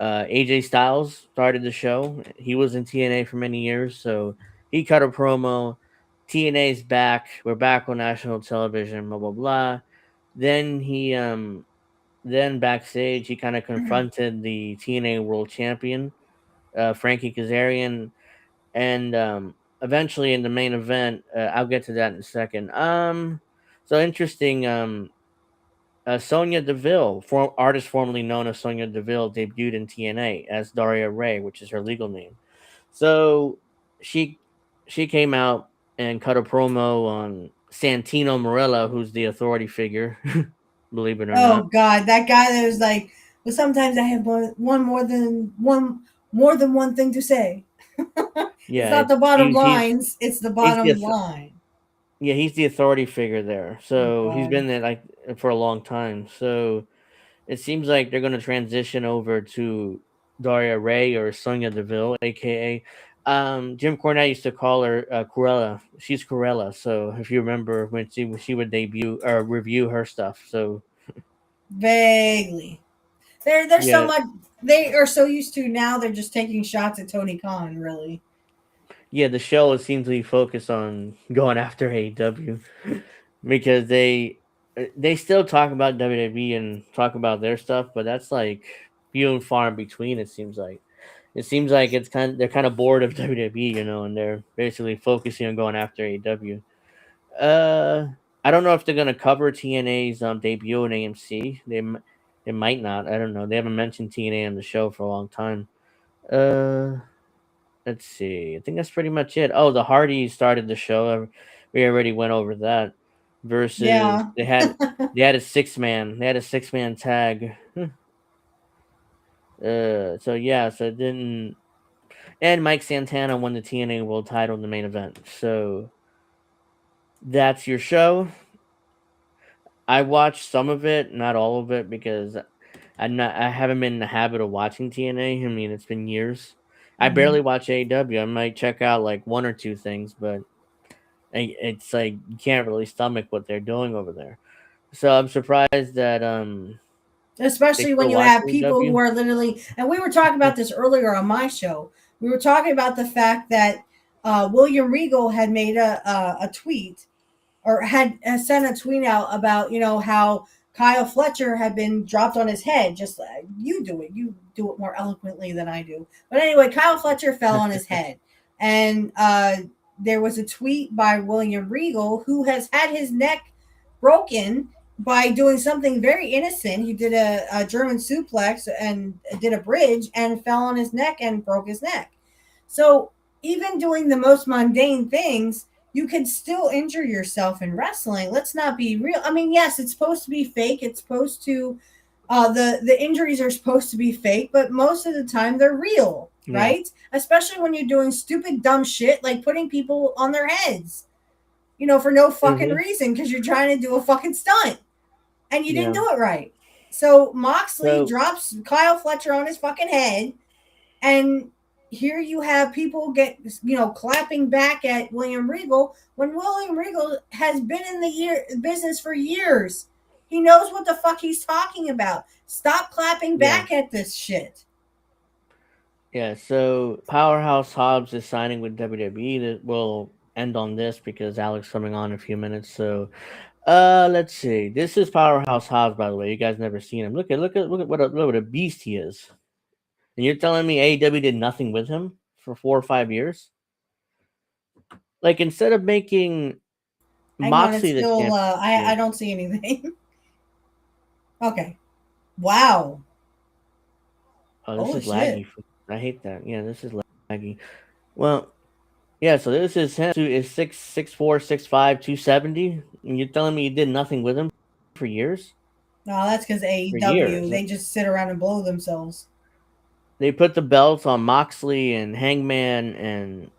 AJ Styles started the show. He was in TNA for many years, so he cut a promo. TNA's back. We're back on national television. Blah blah blah. Then then backstage he kind of confronted the TNA World Champion, Frankie Kazarian, and eventually in the main event, I'll get to that in a second. So interesting. Sonya Deville, artist formerly known as Sonya Deville, debuted in TNA as Daria Ray, which is her legal name. So she she came out and cut a promo on Santino Marella, who's the authority figure, believe it or Oh not. God, that guy that was like, but sometimes I have more than one thing to say. It's Yeah, not the bottom he's lines; it's the he's the bottom line. yeah, he's the authority figure there. Oh So he's God, been there like for a long time. So it seems like they're going to transition over to Daria Ray or Sonya Deville, aka Jim Cornette used to call her Cruella. She's Cruella. So if you remember when she would debut or review her stuff. So vaguely. There's so yeah, much they are so used to now. They're just taking shots at Tony Khan. Really, yeah, the show seems to be focused on going after AEW because they still talk about WWE and talk about their stuff, but that's like few and far in between. It seems like they're kind of bored of WWE, and they're basically focusing on going after AEW. Uh, I don't know if they're gonna cover TNA's debut in AMC. They might not. I don't know. They haven't mentioned TNA on the show for a long time. Uh, let's see. I think that's pretty much it. Oh, the Hardys started the show. We already went over that. Versus yeah. they had a six man tag. So yeah, so it didn't. And Mike Santana won the TNA World Title in the main event. So that's your show. I watched some of it, not all of it, because I haven't been in the habit of watching TNA. I mean, it's been years. I Mhm. barely watch AEW. I might check out like one or two things, but it's like you can't really stomach what they're doing over there. So I'm surprised that they Especially when still you watch have people who AEW. are literally, and we were talking about this earlier on my show. We were talking about the fact that William Regal had made a tweet or had sent a tweet out about how Kyle Fletcher had been dropped on his head. Just like you do it more eloquently than I do. But anyway, Kyle Fletcher fell on his head, and there was a tweet by William Regal, who has had his neck broken by doing something very innocent. He did a German suplex and did a bridge and fell on his neck and broke his neck. So even doing the most mundane things, you could still injure yourself in wrestling. Let's not be real. I mean, yes, it's supposed to be fake. It's supposed to the injuries are supposed to be fake, but most of the time they're real, Yeah. right? Especially when you're doing stupid dumb shit like putting people on their heads, for no fucking Hmm. reason because you're trying to do a fucking stunt and you didn't Yeah. do it right. So Moxley So drops Kyle Fletcher on his fucking head, and here you have people clapping back at William Regal when William Regal has been in the business for years. He knows what the fuck he's talking about. Stop clapping yeah. back at this shit. Yeah, so Powerhouse Hobbs is signing with WWE. That will end on this because Alex coming on in a few minutes. So, let's see. This is Powerhouse Hobbs, by the way. You guys never seen him. Look what a beast he is. And you're telling me AEW did nothing with him for 4 or 5 years? Like instead of making Hang on, it's Moxley the still champion, I don't see anything. Okay. Wow. oh, this Holy is laggy. shit. I hate that. Yeah, this is laggy. Well, yeah, so this is him is 6'4", 6'5", 270. And you're telling me you did nothing with him for years. No, that's because AEW, they just sit around and blow themselves. They put the belts on Moxley and Hangman, and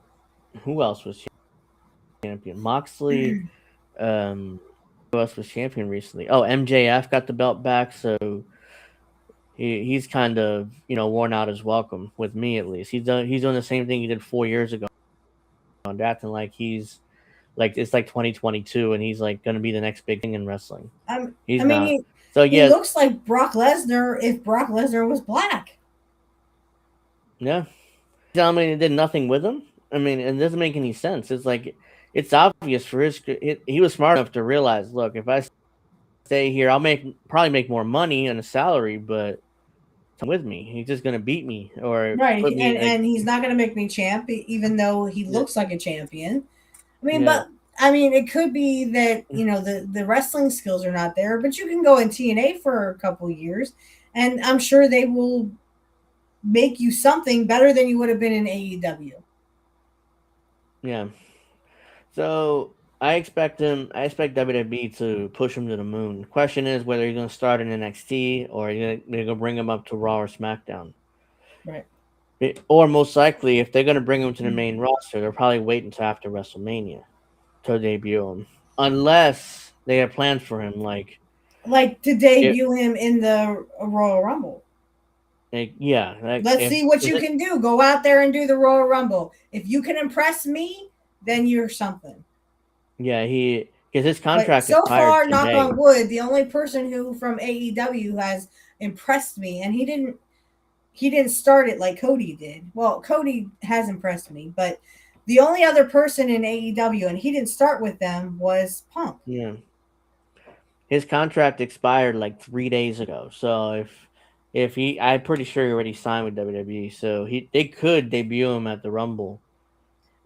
who else was champion? Moxley. Who else was champion recently? Oh, MJF got the belt back, so he's kind of worn out his welcome with me at least. He's doing the same thing he did 4 years ago, and acting like he's like it's like 2022 and he's like going to be the next big thing in wrestling. He's not. So he looks like Brock Lesnar if Brock Lesnar was black. Yeah, I mean, it did nothing with him. I mean, it doesn't make any sense. It's like it's obvious for he was smart enough to realize, look, if I stay here, I'll probably make more money and a salary, but with me, he's just gonna beat me or right. And he's not gonna make me champ, even though he looks like a champion. I mean, but I mean, it could be that the wrestling skills are not there, but you can go in TNA for a couple years, and I'm sure they will make you something better than you would have been in AEW. Yeah. So I expect WWE to push him to the moon. The question is whether he's going to start in NXT or they're going to bring him up to Raw or SmackDown. Right. Or most likely, if they're going to bring him to the main roster, they'll probably wait until after WrestleMania to debut him. Unless they have plans for him, like to debut him in the Royal Rumble. Let's see what you can do. Go out there and do the Royal Rumble. If you can impress me, then you're something. Yeah, because his contract so far, knock on wood, the only person who from AEW has impressed me, and he didn't start it like Cody did. Well, Cody has impressed me, but the only other person in AEW, and he didn't start with them, was Punk. Yeah. His contract expired like 3 days ago, so I'm pretty sure he already signed with WWE, so they could debut him at the Rumble.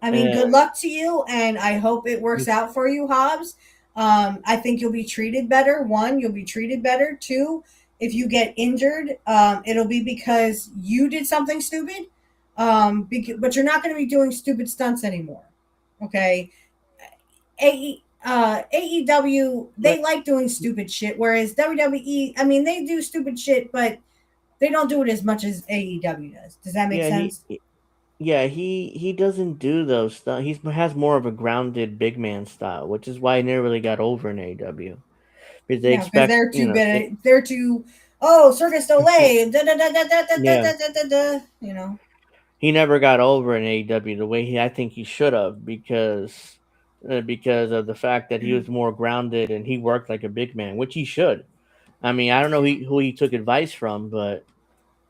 I mean, good luck to you, and I hope it works out for you, Hobbs. I think you'll be treated better. 1, you'll be treated better. 2, if you get injured, it'll be because you did something stupid. But you're not going to be doing stupid stunts anymore. Okay? AEW, they like doing stupid shit, whereas WWE, I mean, they do stupid shit, but they don't do it as much as AEW does. Does that make sense? He doesn't do those stuff. He has more of a grounded big man style, which is why he never really got over in AEW. Because they're too good. They're too Circus Soleil. He never got over in AEW the way I think he should have because of the fact that he was more grounded and he worked like a big man, which he should. I mean, I don't know who he took advice from, but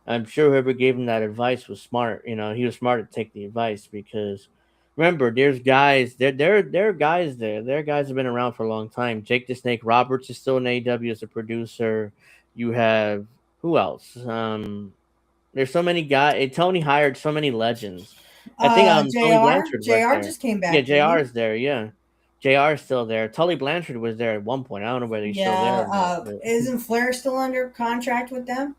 I'm sure whoever gave him that advice was smart. He was smart to take the advice because remember, there's guys. There are guys there. There are guys that have been around for a long time. Jake the Snake Roberts is still in AEW as a producer. You have who else? There's so many guys. Tony hired so many legends. I think Tully Blanchard. JR just came back. Yeah, JR is there. Yeah, JR is still there. Tully Blanchard was there at one point. I don't know whether he's still there. Isn't Flair still under contract with them?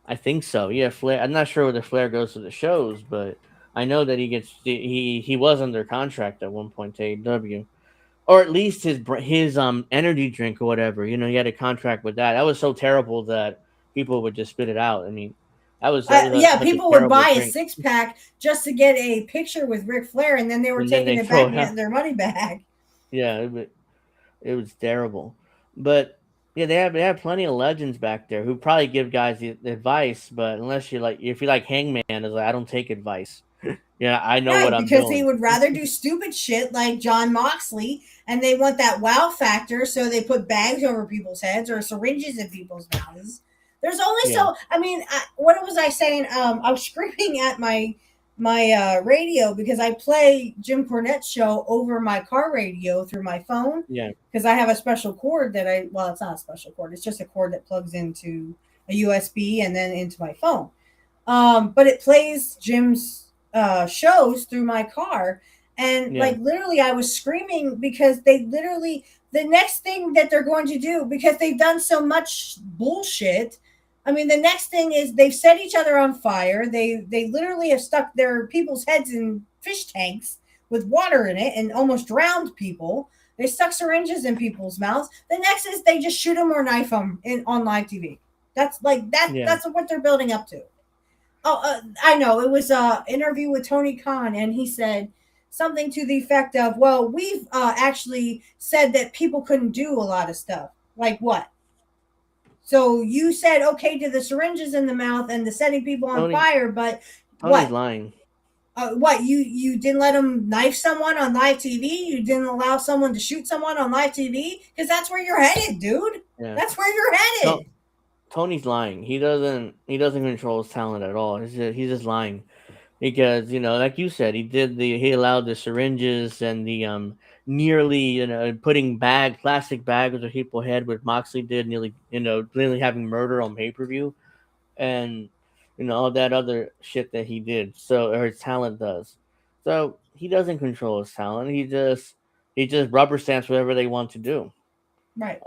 I think so. Yeah, Flair. I'm not sure whether Flair goes to the shows, but I know that he was under contract at one point to AEW, or at least his energy drink or whatever. He had a contract with that. That was so terrible that people would just spit it out. I mean, people would buy a 6-pack just to get a picture with Ric Flair, and then they were taking it back and getting their money back. Yeah, it was terrible, but. Yeah, they have plenty of legends back there who probably give guys the advice, but if you like Hangman, is like I don't take advice. Yeah, I know what I'm doing. Because he would rather do stupid shit like John Moxley, and they want that wow factor, so they put bags over people's heads or syringes in people's mouths. There's only what was I saying? I was screaming at my radio because I play Jim Cornette's show over my car radio through my phone. Yeah. Because I have a special cord it's not a special cord. It's just a cord that plugs into a USB and then into my phone. But it plays Jim's shows through my car. And literally I was screaming because the next thing that they're going to do, because they've done so much bullshit. I mean, the next thing is they've set each other on fire. They literally have stuck their people's heads in fish tanks with water in it and almost drowned people. They stuck syringes in people's mouths. The next is they just shoot them or knife them on live TV. That's like that. Yeah. That's what they're building up to. Oh, I know. It was an interview with Tony Khan, and he said something to the effect of, well, we've actually said that people couldn't do a lot of stuff. Like what? So you said okay to the syringes in the mouth and the setting people on fire, but Tony's lying. What you didn't let them knife someone on live TV? You didn't allow someone to shoot someone on live TV? Because that's where you're headed, dude. Yeah. That's where you're headed. Tony's lying. He doesn't control his talent at all. He's just lying, because like you said, he allowed the syringes and the nearly putting plastic bags over people's head, what Moxley did, nearly having murder on pay-per-view, and all that other shit that he did. So, or his talent does. So he doesn't control his talent. He just rubber stamps whatever they want to do. Right.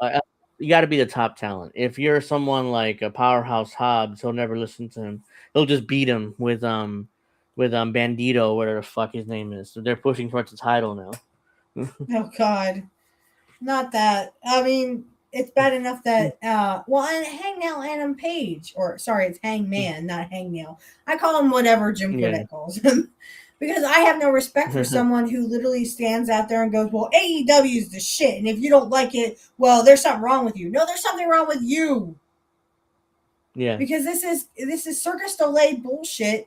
You got to be the top talent. If you're someone like a Powerhouse Hobbs, he'll never listen to him. He'll just beat him with Bandito, whatever the fuck his name is. So they're pushing towards the title now. Oh God, not that. I mean, it's bad enough that and Hangnail Adam Page, or sorry, it's Hangman, not Hangnail. I call him whatever Jim Cornette calls him. Because I have no respect for someone who literally stands out there and goes, well, AEW is the shit. And if you don't like it, well, there's something wrong with you. No, there's something wrong with you. Yeah. Because this is Circus Delay bullshit.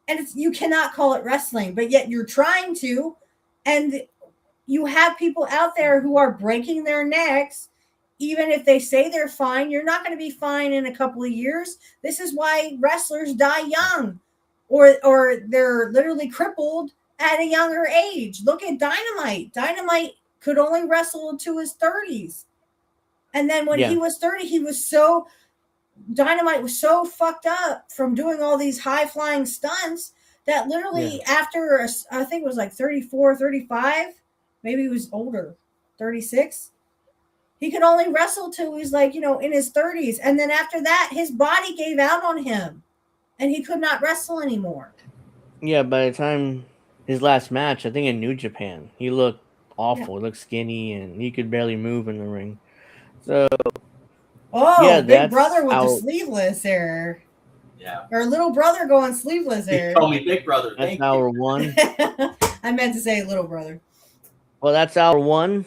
And you cannot call it wrestling. But yet you're trying to. And you have people out there who are breaking their necks. Even if they say they're fine, you're not going to be fine in a couple of years. This is why wrestlers die young. Or they're literally crippled at a younger age. Look at Dynamite. Dynamite could only wrestle into his 30s. And then when he was 30, Dynamite was so fucked up from doing all these high-flying stunts that literally after, I think it was like 34, 35, maybe he was older, 36, he could only wrestle till he's like, in his 30s. And then after that, his body gave out on him. And he could not wrestle anymore. Yeah, by the time his last match, I think in New Japan, he looked awful. He looked skinny, and he could barely move in the ring. So, Big Brother with the sleeveless there. Yeah. Or little brother going sleeveless there. You call me Big Brother. That's hour one. I meant to say little brother. Well, that's hour one.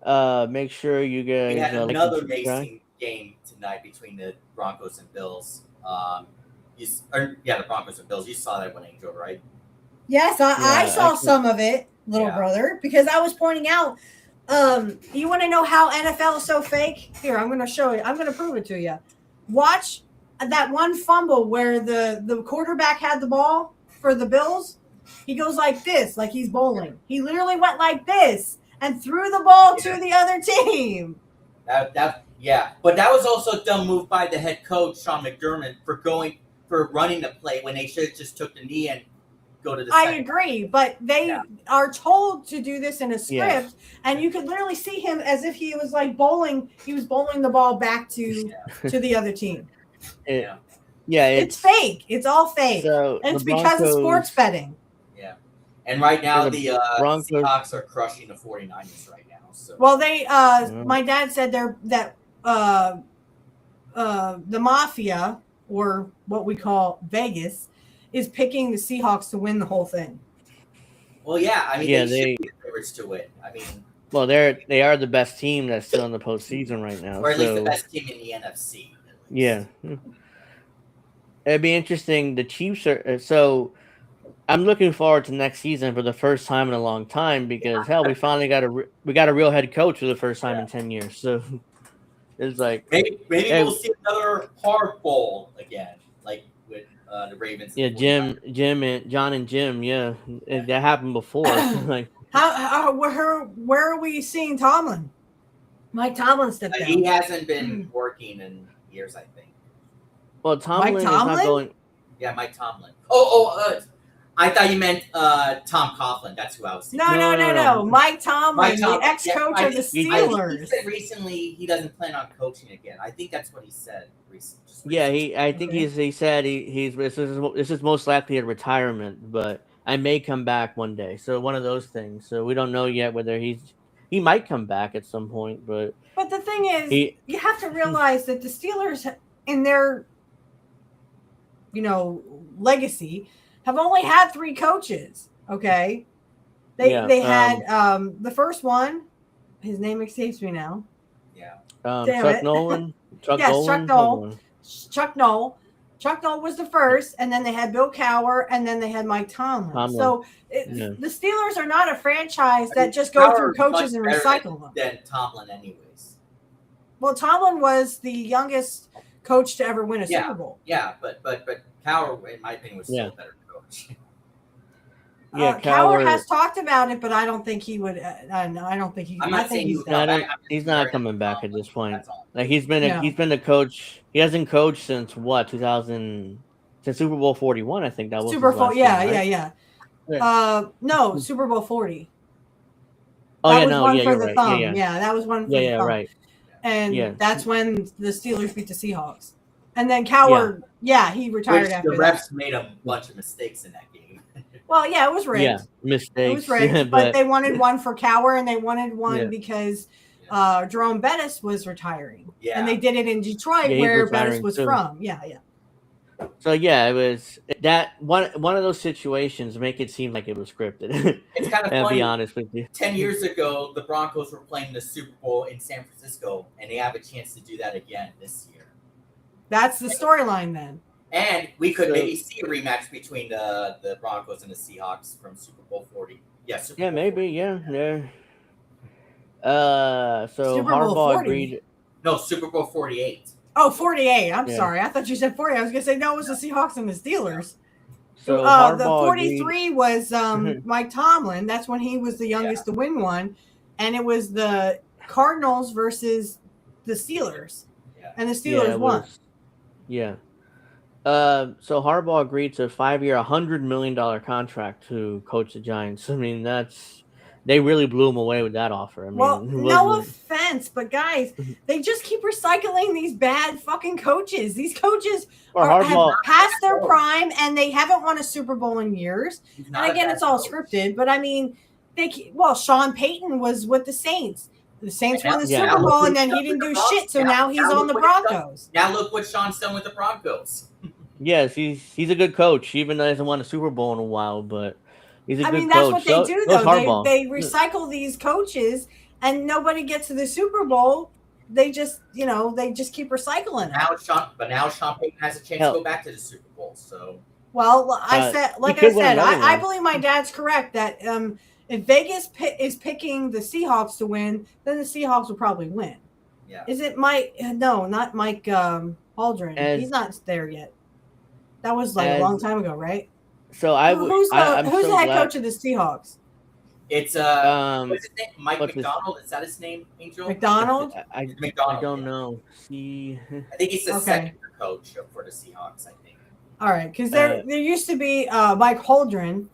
Make sure you guys. We had another amazing game tonight between the Broncos and Bills. The Broncos and Bills. You saw that one, Angel, right? Yes, I saw some of it, little brother, because I was pointing out. You want to know how NFL is so fake? Here, I'm going to show you. I'm going to prove it to you. Watch that one fumble where the quarterback had the ball for the Bills. He goes like this, like he's bowling. He literally went like this and threw the ball to the other team. But that was also a dumb move by the head coach Sean McDermott for running the play when they should have just took the knee and go to the second. I agree, but they are told to do this in a script, and you could literally see him as if he was like bowling. He was bowling the ball back to the other team. It's fake. It's all fake. So and it's because of sports betting. Yeah, and right now the Seahawks are crushing the 49ers right now. So. Well, my dad said that the Mafia, or what we call Vegas, is picking the Seahawks to win the whole thing. Well, yeah, I mean, they should be favorites to win. I mean, well, they are the best team that's still in the postseason right now, or at least the best team in the NFC. Yeah, it'd be interesting. The Chiefs are so. I'm looking forward to next season for the first time in a long time because we finally got a real head coach for the first time in 10 years. So it's like maybe we'll see another hard bowl again, like with the Ravens. Yeah, John and Jim. Yeah, that happened before. Like, where are we seeing Tomlin? Mike Tomlin stepped down. He hasn't been working in years, I think. Well, Tomlin is not going. Yeah, Mike Tomlin. I thought you meant Tom Coughlin. That's who I was thinking. No. Mike Tomlin, the ex-coach of the Steelers. He said recently he doesn't plan on coaching again. I think that's what he said recently. Yeah, I think he said this is most likely a retirement, but I may come back one day. So one of those things. So we don't know yet whether he's he might come back at some point, but the thing is, he you have to realize that the Steelers, in their legacy, have only had 3 coaches. Okay, they had the first one. His name escapes me now. Yeah. Chuck Nolan. Yes, Chuck Noll. Chuck Noll was the first, and then they had Bill Cowher, and then they had Mike Tomlin. So the Steelers are not a franchise that just go through coaches and recycle them. Than Tomlin, anyways. Well, Tomlin was the youngest coach to ever win a Super Bowl. Yeah, but Cowher, in my opinion, was still a better coach. Yeah, Cowher has talked about it, but I don't think he would. I don't think he. I'm not saying he's not coming back at this point. Like he's been the coach. He hasn't coached since what 2000, since Super Bowl 41. I think that was Super Bowl. Yeah. No, Super Bowl 40. Oh that yeah, was no, one yeah, for you're the right. thumb. Yeah, That was one for the thumb. Right. And that's when the Steelers beat the Seahawks. And then Cowher, he retired after that. The refs made a bunch of mistakes in that game. Well, yeah, it was rigged. Yeah, mistakes. It was rigged, but they wanted one for Cowher, and they wanted one because Jerome Bettis was retiring. Yeah. And they did it in Detroit, where Bettis was from. Yeah. So it was that one of those situations make it seem like it was scripted. It's kind of funny. I'll be honest with you. 10 years ago, the Broncos were playing the Super Bowl in San Francisco, and they have a chance to do that again this year. That's the storyline then. And we could maybe see a rematch between the Broncos and the Seahawks from Super Bowl 40. Yeah, Super Bowl maybe. 40. Yeah. So Super Bowl Harbaugh 40. agreed. No, Super Bowl 48. Oh, 48. I'm sorry. I thought you said 40. I was going to say, no, it was the Seahawks and the Steelers. So the 43 agreed. Was Mike Tomlin. That's when he was the youngest to win one. And it was the Cardinals versus the Steelers. Yeah. And the Steelers won. So Harbaugh agreed to a 5-year, $100 million contract to coach the Giants. I mean, they really blew him away with that offer. I mean, no offense, but guys, they just keep recycling these bad fucking coaches. These coaches have passed their prime, and they haven't won a Super Bowl in years. And again, it's all scripted, but I mean, Sean Payton was with the Saints. The Saints won the Super Bowl, and then he didn't do shit, so now he's on the Broncos. Now look what Sean's done with the Broncos. Yes, he's a good coach, even though he hasn't won a Super Bowl in a while, but he's a good coach. That's what they do, though. They recycle these coaches, and nobody gets to the Super Bowl. They just, they just keep recycling it. Now Sean Payton has a chance to go back to the Super Bowl. So, well, I believe my dad's correct that if Vegas is picking the Seahawks to win, then the Seahawks will probably win. Yeah. Is it Mike? No, not Mike Aldrin. He's not there yet. That was a long time ago, right? So who's the head coach of the Seahawks? It's what's his name? Mike McDonald. Is that his name, Angel? McDonald? I don't know. I think he's the second coach for the Seahawks. I think. All right, because there used to be Mike Holdren.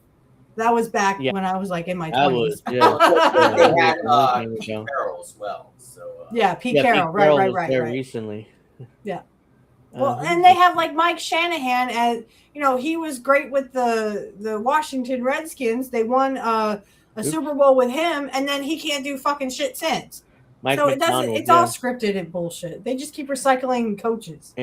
That was back when I was in my 20s. They had Pete Carroll as well. So Pete Carroll, right. Recently. Yeah. Well, and they have Mike Shanahan as he was great with the Washington Redskins. They won a Super Bowl with him, and then he can't do fucking shit since. It's all scripted and bullshit. They just keep recycling coaches.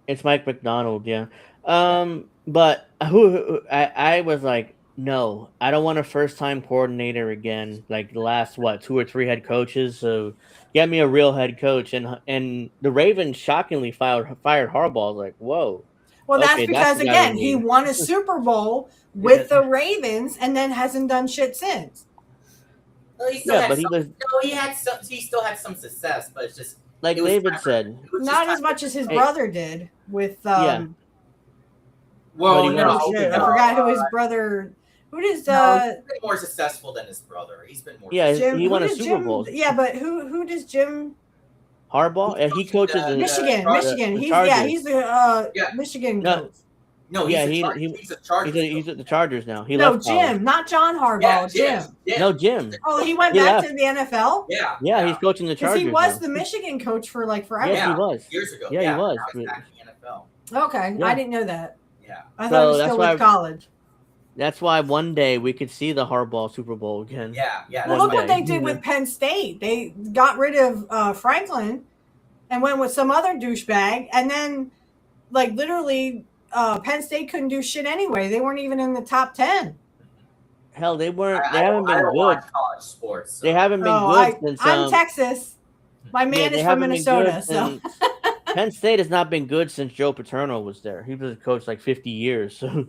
It's Mike McDonald, yeah. But I was like, no, I don't want a first-time coordinator again. Like the last 2 or 3 head coaches. So get me a real head coach. And the Ravens shockingly fired Harbaugh. I was like, whoa. Well, that's because again he won a Super Bowl with the Ravens and then hasn't done shit since. Well, he still had some success, but it's just like David said, not as much as his brother did with. Well, I forgot who his brother. Who does? He's been more successful than his brother. He's been more. Yeah, Jim, he won a Super Bowl. Yeah, but who does Jim? Harbaugh, and he coaches Michigan. He's the Michigan coach. No, he's a Chargers. He's at the Chargers now. Jim, not John Harbaugh. Jim. No, Jim. Oh, he went back to the NFL. Yeah, he's coaching the Chargers. He was the Michigan coach for forever. Yes, he was years ago. Yeah, he was. Now he's back in the NFL. Okay, I didn't know that. Yeah, I thought he was still with college. That's why one day we could see the Harbaugh Super Bowl again. Yeah. Well, That's look why what they did with Penn State. They got rid of Franklin and went with some other douchebag, and then like literally Penn State couldn't do shit anyway. They weren't even in the top 10. Hell, they weren't. They I haven't been don't good. watch college sports. So. They haven't been good since. I'm Texas. My man is from Minnesota, so Penn State has not been good since Joe Paterno was there. He was a coach like 50 years, so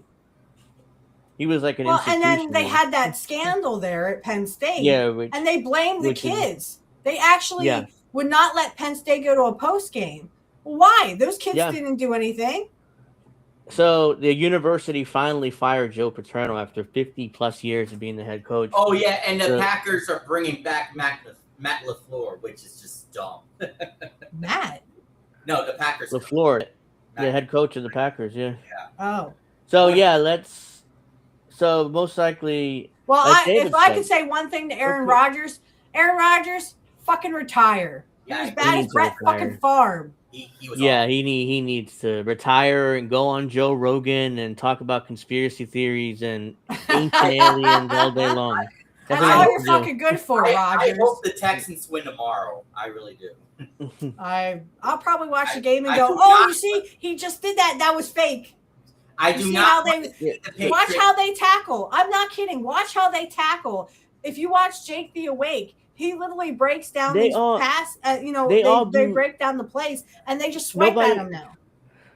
he was like an institution. And then they had that scandal there at Penn State, and they blamed the kids. They actually would not let Penn State go to a post game. Why? Those kids didn't do anything. So the university finally fired Joe Paterno after 50 plus years of being the head coach. Oh yeah, and the Packers are bringing back Matt LaFleur, which is just dumb. Matt? No, the Packers. LaFleur, the head coach of the Packers. Yeah. Oh. So let's. So most likely. Well, if I could say one thing to Aaron Rodgers, fucking retire. Yeah, he was bad as Brett fucking Favre. He needs to retire and go on Joe Rogan and talk about conspiracy theories and ancient aliens all day long. That's all you're fucking good for, Rodgers. I hope the Texans win tomorrow. I really do. I'll probably watch the game and go, you see, he just did that. That was fake. I do not. Watch how they tackle. I'm not kidding. Watch how they tackle. If you watch Jake the Awake, he literally breaks down these pass. They break down the plays and they just swipe at him now.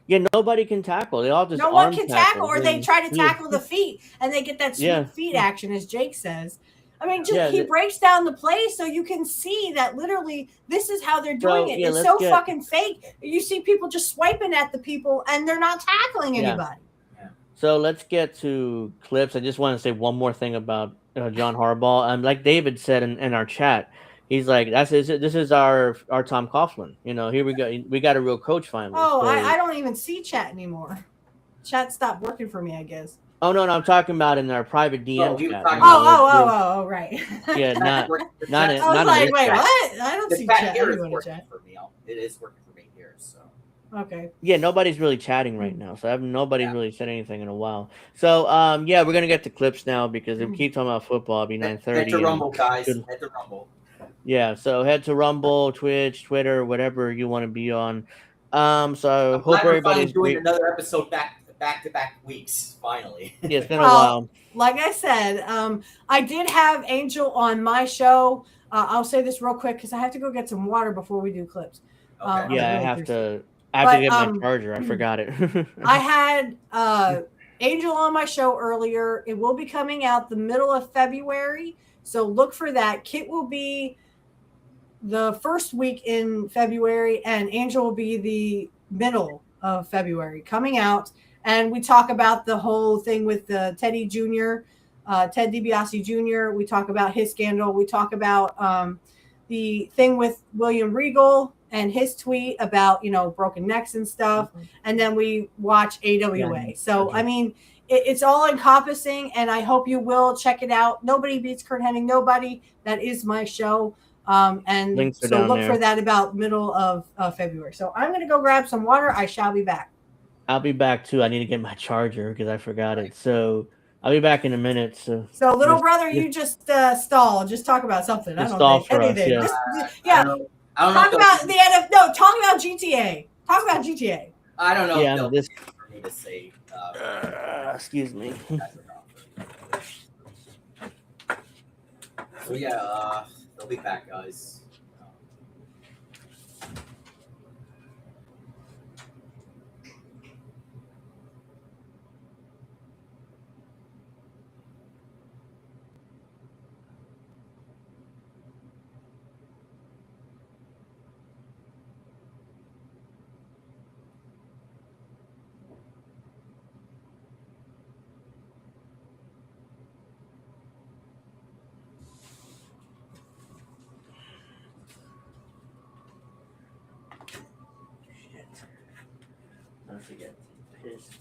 Yeah, nobody can tackle. They all just no one can tackle, or they try to tackle the feet and they get that sweet feet action, as Jake says. I mean, he breaks down the play so you can see that literally this is how they're doing it. It's so fucking fake. You see people just swiping at the people and they're not tackling anybody. Yeah. So let's get to clips. I just want to say one more thing about John Harbaugh. Like David said in our chat, he's like, this is our Tom Coughlin. Here we go. We got a real coach finally. Oh, so, I don't even see chat anymore. Chat stopped working for me, I guess. Oh no, I'm talking about in our private DM chat. Right. Yeah, not I was like, wait, what? I don't see chat. Here is working for me. It is working for me here. So. Okay. Yeah, nobody's really chatting right now, so nobody's really said anything in a while. So we're gonna get to clips now because if we keep talking about football, it'll be 9:30. Head to Rumble, guys. Head to Rumble. Yeah, so head to Rumble, Twitch, Twitter, whatever you want to be on. So hope everybody's doing another episode back-to-back weeks, finally. Yeah, it's been a while. Like I said, I did have Angel on my show. I'll say this real quick because I have to go get some water before we do clips. Okay. I have to get my charger. I forgot it. I had Angel on my show earlier. It will be coming out the middle of February, so look for that. Kit will be the first week in February, and Angel will be the middle of February coming out. And we talk about the whole thing with Teddy Jr., Ted DiBiase Jr. We talk about his scandal. We talk about the thing with William Regal and his tweet about, broken necks and stuff. Mm-hmm. And then we watch AWA. Yeah. So, I mean, it's all encompassing, and I hope you will check it out. Nobody beats Kurt Hennig. Nobody. That is my show. And so look for that about middle of February. So I'm going to go grab some water. I shall be back. I'll be back too. I need to get my charger because I forgot it. So I'll be back in a minute. So little brother, you just stall. Just talk about something. I don't know anything. Us, I don't talk about the NFL. No, talk about GTA. Talk about GTA. I don't know. Yeah, this for me to say. Excuse me. So they'll be back, guys. Don't forget pissed.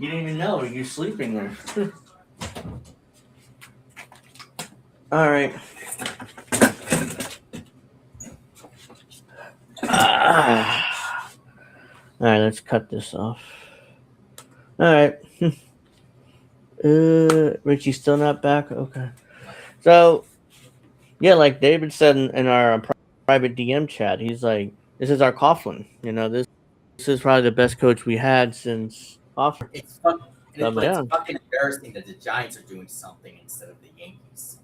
You didn't even know you're sleeping there. All right. All right, let's cut this off. All right. Richie's still not back? Okay. So, yeah, like David said in our private DM chat, he's like, this is our Coughlin. You know, this is probably the best coach we had since Coughlin. It's fucking, So, it's yeah. fucking embarrassing that the Giants are doing something instead of the Yankees.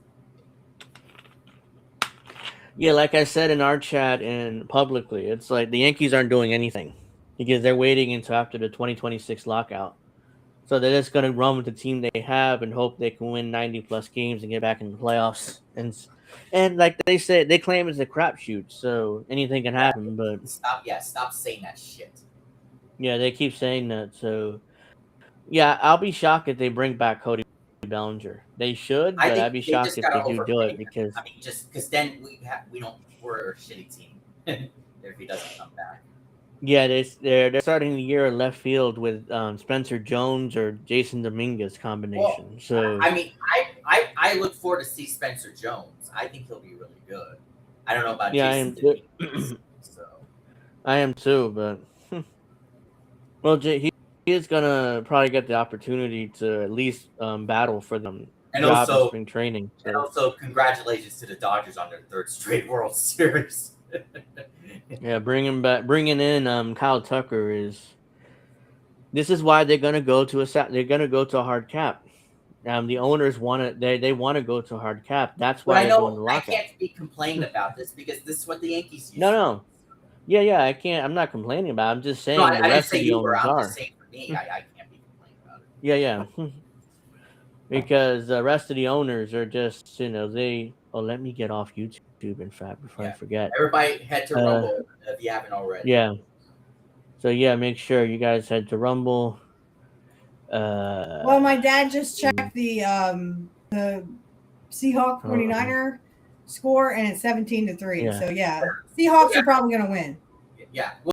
Yeah, like I said in our chat and publicly, it's like the Yankees aren't doing anything because they're waiting until after the 2026 lockout. So they're just going to run with the team they have and hope they can win 90 plus games and get back in the playoffs. And like they said, they claim it's a crapshoot, so anything can happen. But Stop saying that shit. Yeah, they keep saying that. So yeah, I'll be shocked if they bring back Cody Bellinger. They should, but I'd be shocked if they do it because just because then we're a shitty team if he doesn't come back. Yeah, they're starting the year in left field with Spencer Jones or Jason Dominguez combination. Well, so I mean, I look forward to see Spencer Jones. I think he'll be really good. I don't know about Jason Dominguez. I am too, but well, he is gonna probably get the opportunity to at least battle for them and job also in spring training. So. And also, congratulations to the Dodgers on their 3rd straight World Series. Yeah, bringing in Kyle Tucker is. This is why they're gonna go to a hard cap. The owners want to they want to go to a hard cap. That's why they're going to lockout. I can't be complaining about this because this is what the Yankees use. No. Yeah, I can't. I'm not complaining about it. I'm just saying the rest of the owners are. I'm just saying for me, I can't be complaining about it. Yeah. Because the rest of the owners are just, let me get off YouTube, in fact, before I forget. Everybody head to Rumble if you haven't already. Yeah. So, make sure you guys head to Rumble. Well, my dad just checked the Seahawks 49er score, and it's 17-3. Yeah. So, Seahawks are probably going to win. Yeah.